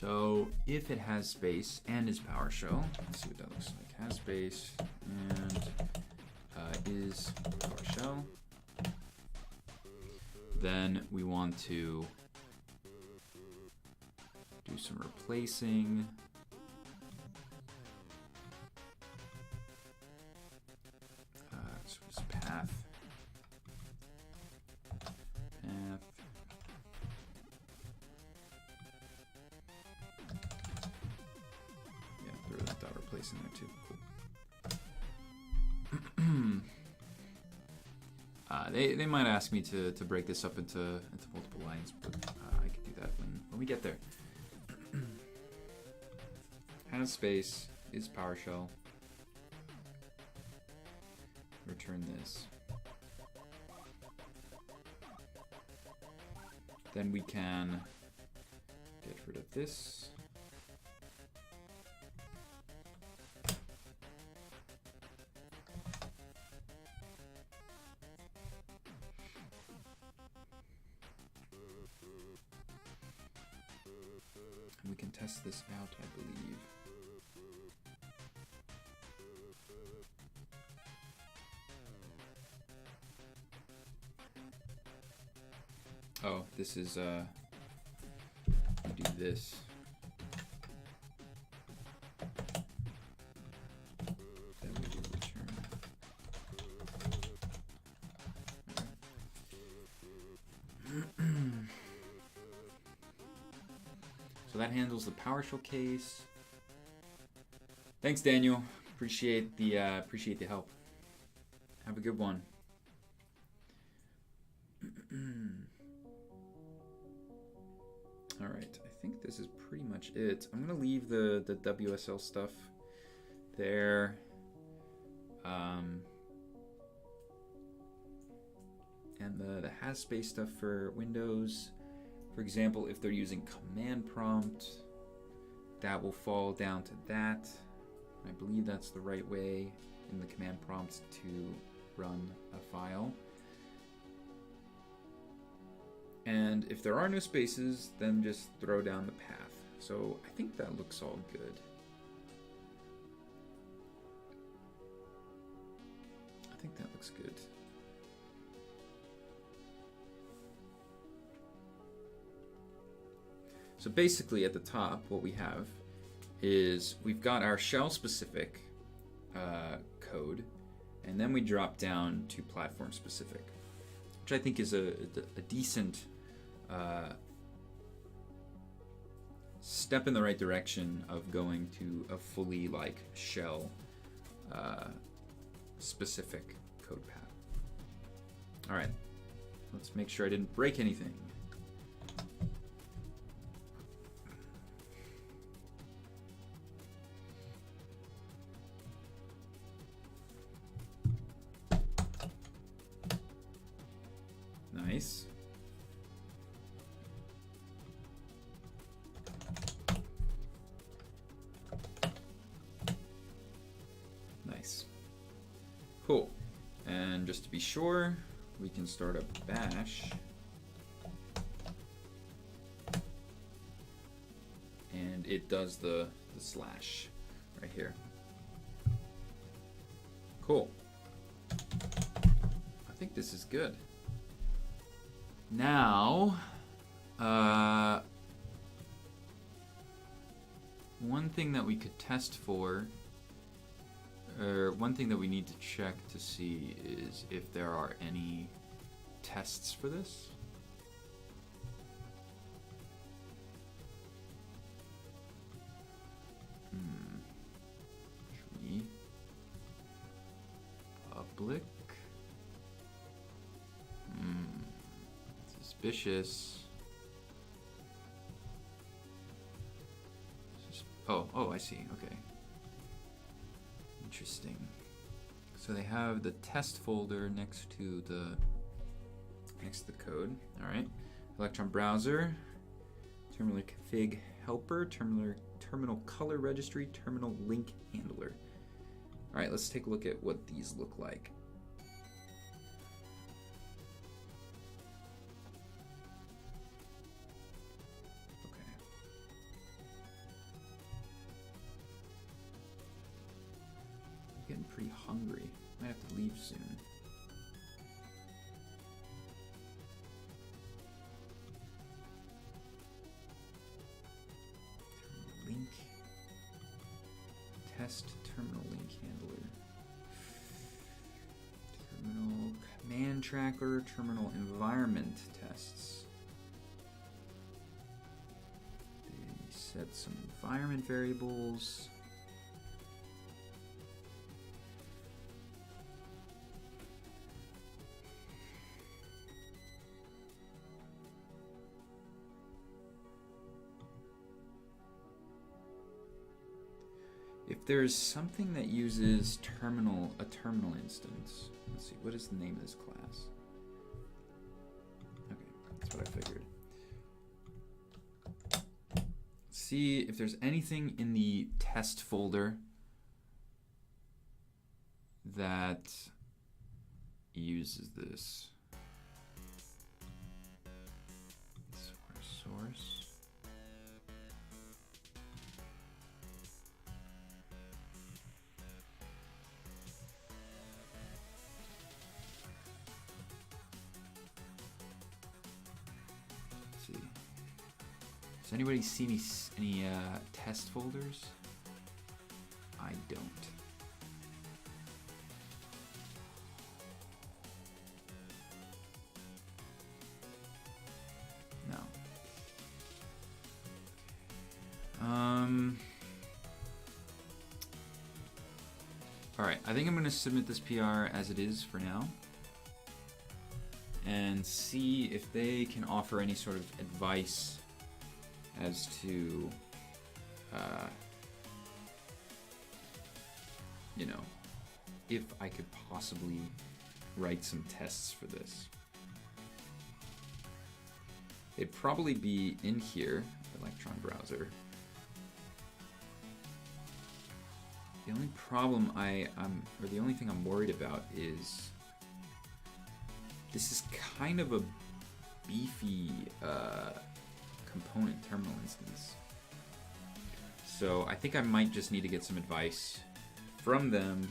So if it has space and is PowerShell, let's see what that looks like. Has space and is PowerShell. Then we want to do some replacing. So just path. Yeah, throw that dot replace in there too. Cool. They might ask me to break this up into multiple lines, but I can do that when we get there. Has space, is PowerShell. Return this. Then we can get rid of this. And we can test this out, I believe. Oh, this is, do this. Then we do return. So that handles the PowerShell case. Thanks, Daniel. Appreciate the help. Have a good one. All right, I think this is pretty much it. I'm gonna leave the WSL stuff there. And the has space stuff for Windows. For example, if they're using command prompt, that will fall down to that. I believe that's the right way in the command prompt to run a file. And if there are no spaces, then just throw down the path. So I think that looks all good. I think that looks good. So basically at the top, what we have is we've got our shell specific code, and then we drop down to platform specific, which I think is a decent step in the right direction of going to a fully like shell specific code path. All right, let's make sure I didn't break anything. Nice. Nice. Cool. And just to be sure, we can start up bash. And it does the slash right here. Cool. I think this is good. Now, one thing that we could test for, or one thing that we need to check to see is if there are any tests for this. Tree. Public. Suspicious. Oh, I see. Okay. Interesting. So they have the test folder next to the code. All right. Electron browser, terminal config helper, terminal color registry, terminal link handler. All right. Let's take a look at what these look like. Getting pretty hungry. Might have to leave soon. test terminal link handler. Terminal command tracker, terminal environment tests. They set some environment variables. If there's something that uses a terminal instance, let's see, what is the name of this class? Okay, that's what I figured. See if there's anything in the test folder that uses this. Source. Does anybody see any test folders? I don't. No. All right, I think I'm going to submit this PR as it is for now and see if they can offer any sort of advice as to, you know, if I could possibly write some tests for this. It'd probably be in here, Electron browser. The only problem or the only thing I'm worried about is this is kind of a beefy component terminal instance. So I think I might just need to get some advice from them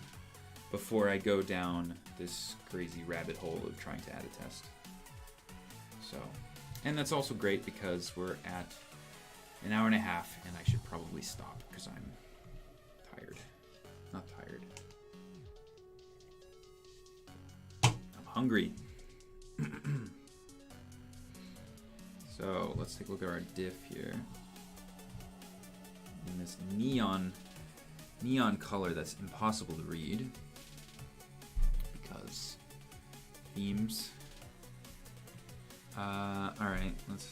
before I go down this crazy rabbit hole of trying to add a test. So, and that's also great because we're at an hour and a half and I should probably stop because I'm tired. Not tired. I'm hungry. So let's take a look at our diff here. In this neon color that's impossible to read because themes. Alright, let's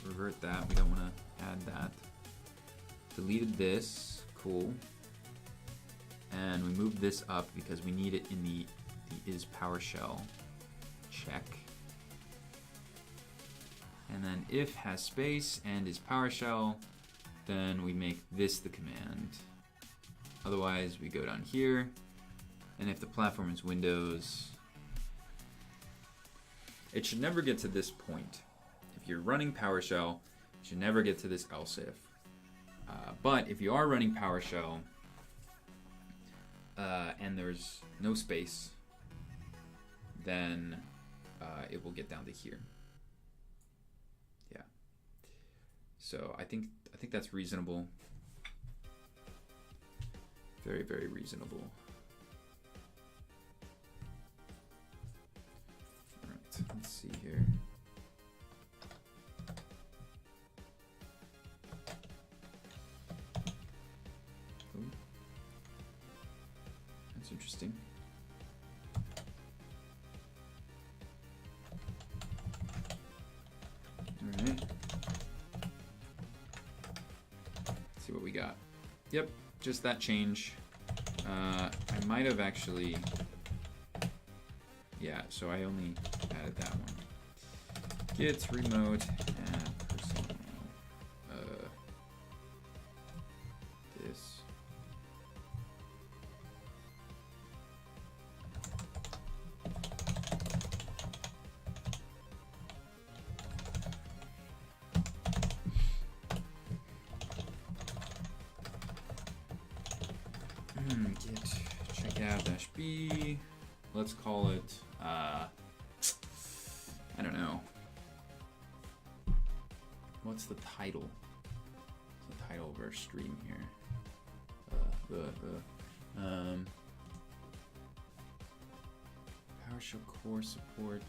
revert that. We don't want to add that. Deleted this. Cool. And we moved this up because we need it in the is PowerShell check. And then if has space and is PowerShell, then we make this the command. Otherwise, we go down here, and if the platform is Windows, it should never get to this point. If you're running PowerShell, you should never get to this else if. But if you are running PowerShell and there's no space, then it will get down to here. Yeah. So I think that's reasonable. Very, very reasonable. All right, let's see here. Oh, that's interesting. All right. Let's see what we got. Yep. Just that change. I might have actually, yeah, so I only added that one. Git remote and personal. This. Git checkout-b. Let's call it, I don't know. What's the title? What's the title of our stream here? PowerShell core support.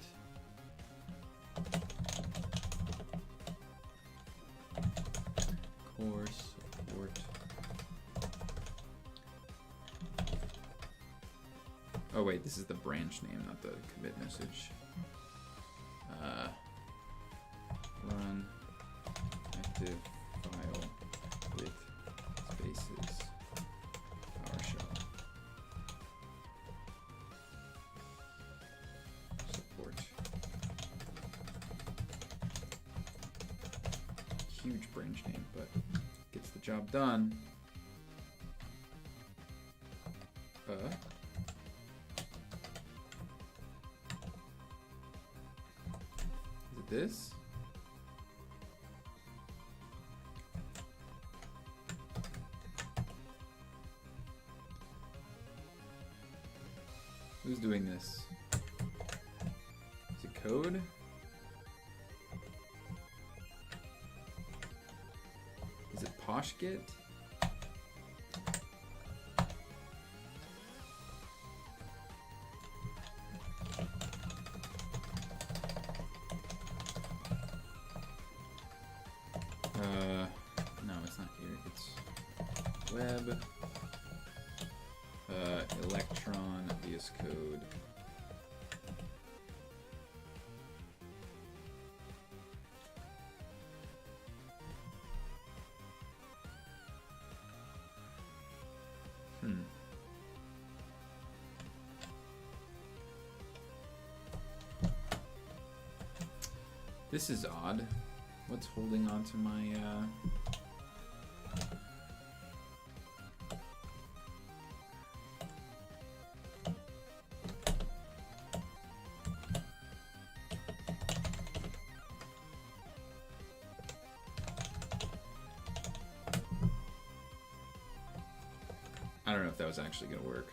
Core support. Oh wait, this is the branch name, not the commit message. Run active file with spaces PowerShell support. Huge branch name, but gets the job done. Is it this? Who's doing this? Is it code? Is it PoshGit? No, it's not here. It's web. Electron, VSCode. This is odd. What's holding on to my I don't know if that was actually gonna work.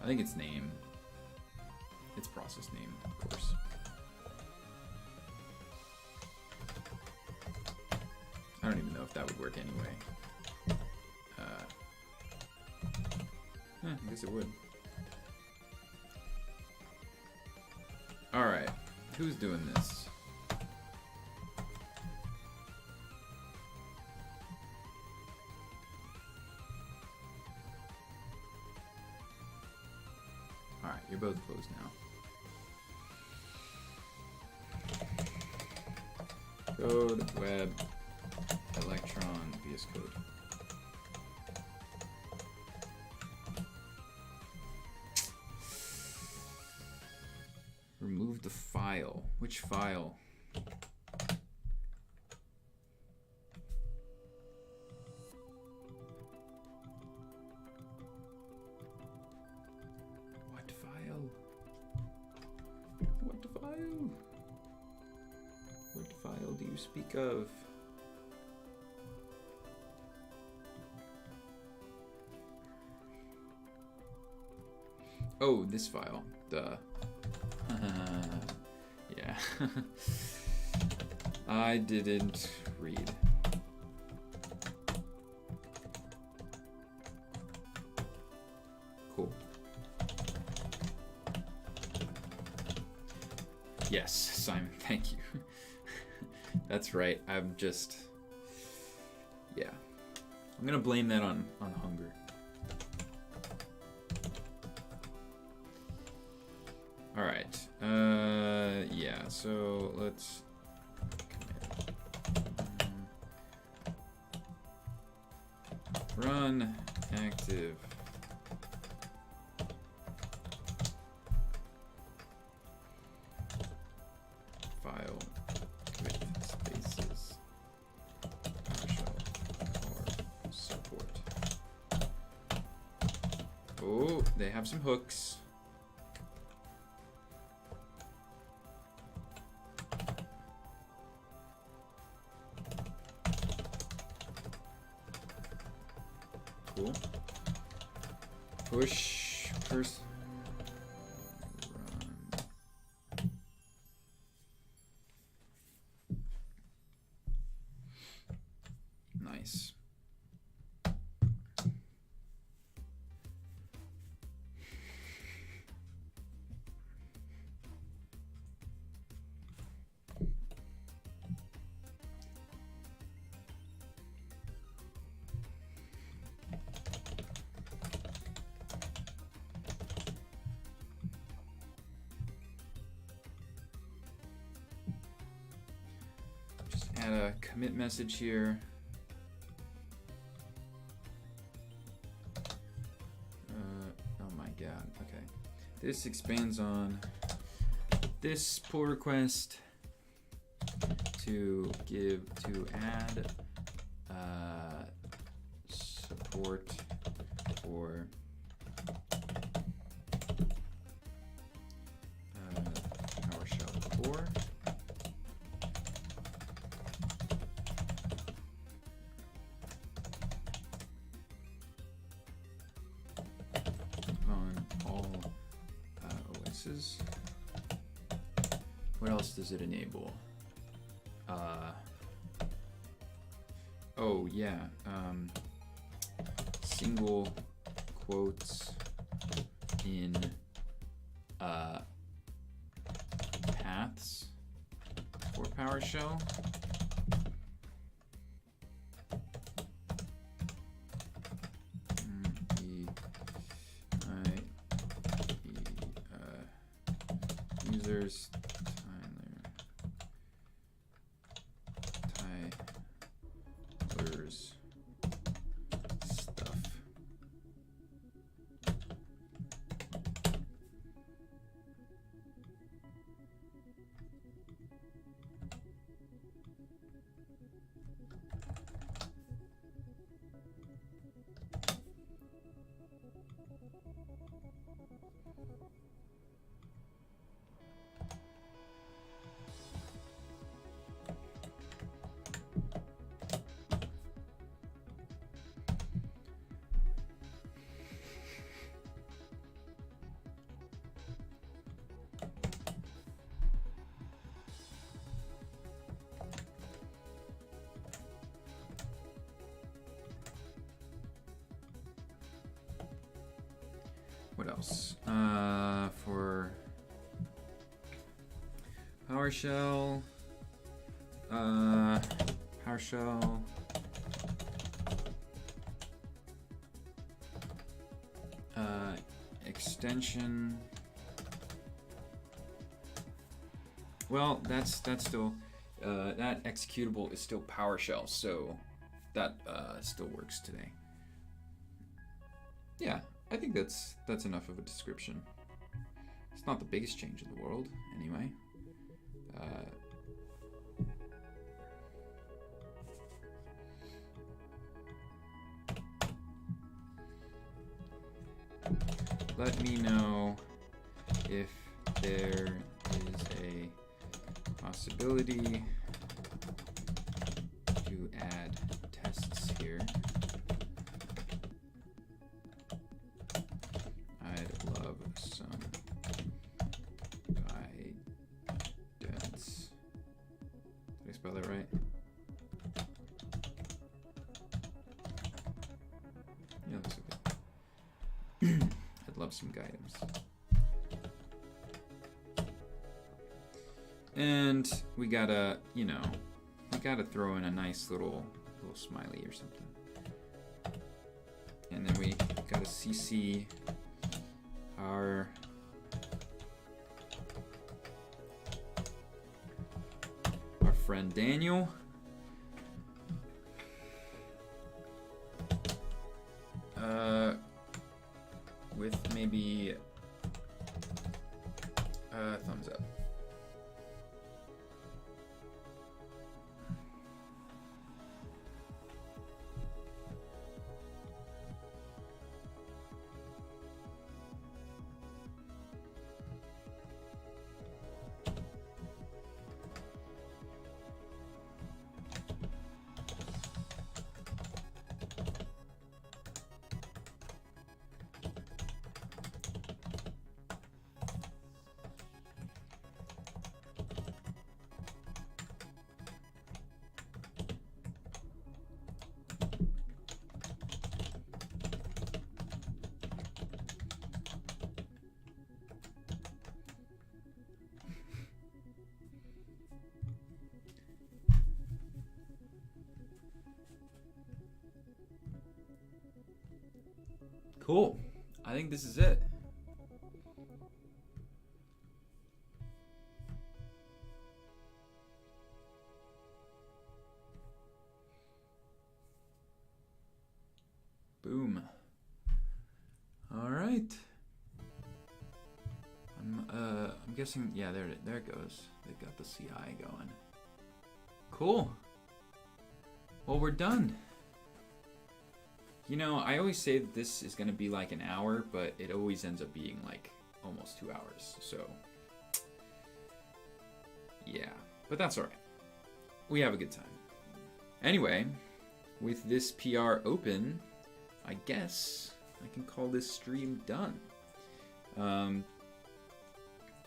I think it's name. It's process name, of course. I don't even know if that would work anyway. I guess it would. Alright, who's doing this? Alright, you're both closed now. Code, web, electron, VSCode. Remove the file. Which file? What file? What file? What file do you speak of? Oh, this file. Duh. Yeah. I didn't read. Cool. Yes, Simon, thank you. That's right. I'm just, yeah. I'm gonna blame that on hunger. All right. Yeah. So let's run active file with spaces PowerShell or support. Oh, they have some hooks. Cool. Push person. Run. add a commit message here. Oh my god, okay. This expands on this pull request to add support for PowerShell core. On all OSs. What else does it enable? Oh yeah, single quotes in paths for PowerShell. Users Tyler's stuff. What else? For PowerShell, PowerShell extension. Well, that's still that executable is still PowerShell, so that still works today. Yeah. I think that's enough of a description. It's not the biggest change in the world, anyway. Let me know if there is a possibility to add tests here. Some guidance. Did I spell that right? Yeah, looks okay. I'd love some guidance. And we gotta, we gotta throw in a nice little smiley or something. And then we gotta CC our friend Daniel. With maybe a thumbs up. Cool. I think this is it. Boom. All right. I'm guessing, yeah, there it goes. They've got the CI going. Cool. Well, we're done. You know, I always say that this is going to be like an hour, but it always ends up being like almost 2 hours. So, yeah, but that's all right. We have a good time. Anyway, with this PR open, I guess I can call this stream done.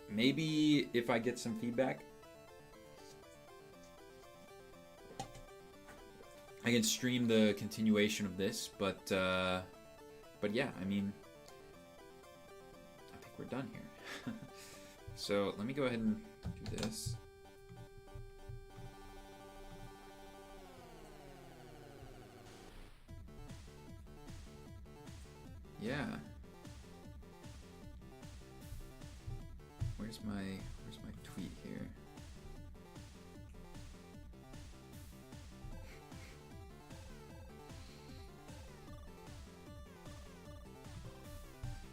Maybe if I get some feedback, I can stream the continuation of this, but yeah, I mean, I think we're done here. So let me go ahead and do this. Yeah. Where's my tweet here?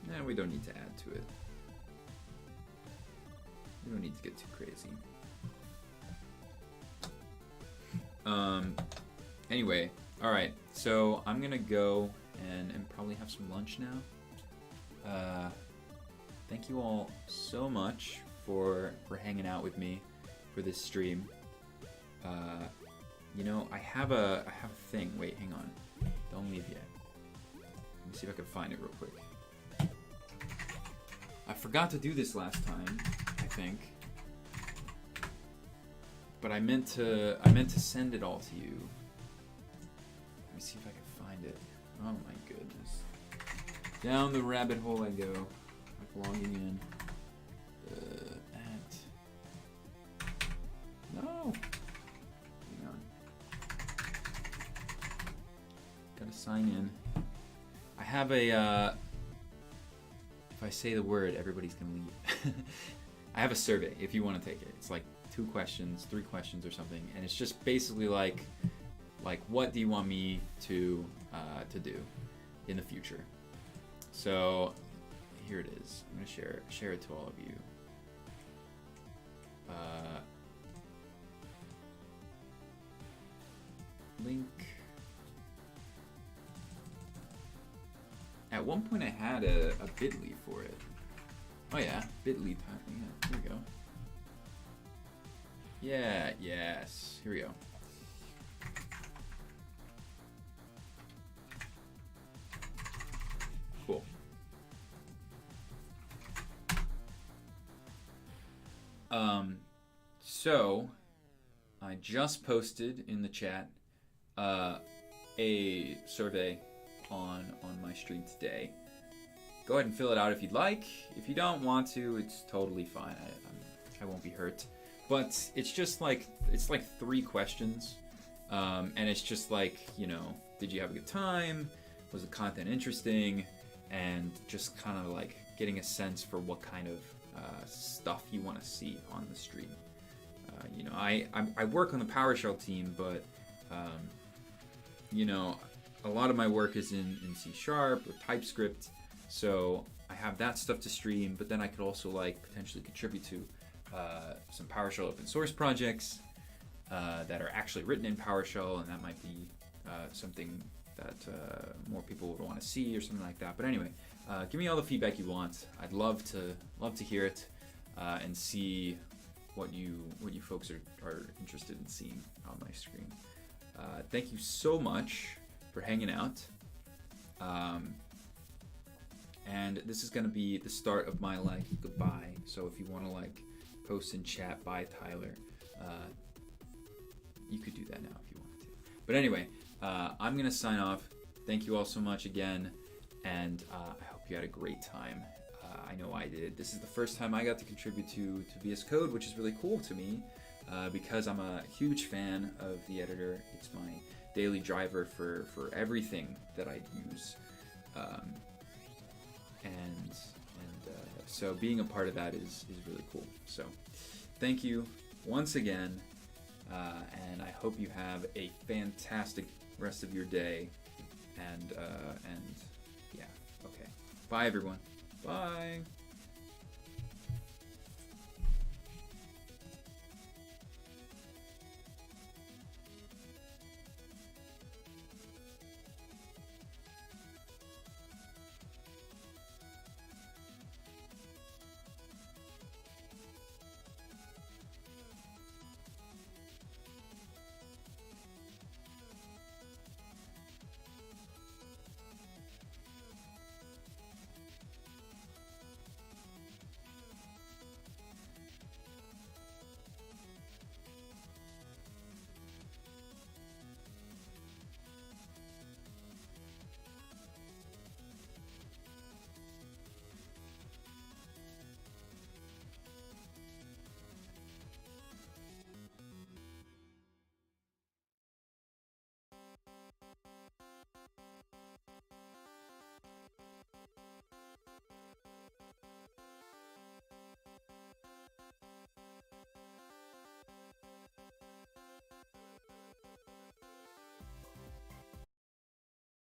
Nah, we don't need to add to it. We don't need to get too crazy. Anyway, all right. So I'm gonna go and probably have some lunch now. Thank you all so much for hanging out with me for this stream. You know, I have a thing. Wait, hang on. Don't leave yet. Let me see if I can find it real quick. I forgot to do this last time, I think. But I meant to send it all to you. Let me see if I can find it. Oh my goodness. Down the rabbit hole I go. Like logging in. No! Hang on. Gotta sign in. I have a, if I say the word, everybody's gonna leave. I have a survey if you want to take it. It's like 2 questions, 3 questions or something. And it's just basically like what do you want me to do in the future? So here it is. I'm gonna share it to all of you. Link. At one point I had a bit.ly for it. Oh yeah, bit.ly time. Yeah, here we go. Yeah, yes. Here we go. Cool. So I just posted in the chat a survey on my stream today. Go ahead and fill it out if you'd like. If you don't want to, it's totally fine. I won't be hurt. But it's just like 3 questions, and it's just like, you know, did you have a good time? Was the content interesting? And just kind of like getting a sense for what kind of stuff you want to see on the stream. You know, I work on the PowerShell team, but you know, a lot of my work is in C# or TypeScript, so I have that stuff to stream. But then I could also like potentially contribute to some PowerShell open source projects that are actually written in PowerShell, and that might be something that more people would want to see or something like that. But anyway, give me all the feedback you want. I'd love to hear it and see what you folks are interested in seeing on my screen. Thank you so much for hanging out. And this is gonna be the start of my like goodbye. So if you want to like post in chat, bye Tyler, you could do that now if you wanted to. But anyway, I'm gonna sign off. Thank you all so much again, and I hope you had a great time. I know I did. This is the first time I got to contribute to VSCode, which is really cool to me because I'm a huge fan of the editor. It's my daily driver for everything that I use, and so being a part of that is really cool. So thank you once again, and I hope you have a fantastic rest of your day, and yeah, okay. Bye, everyone. Bye.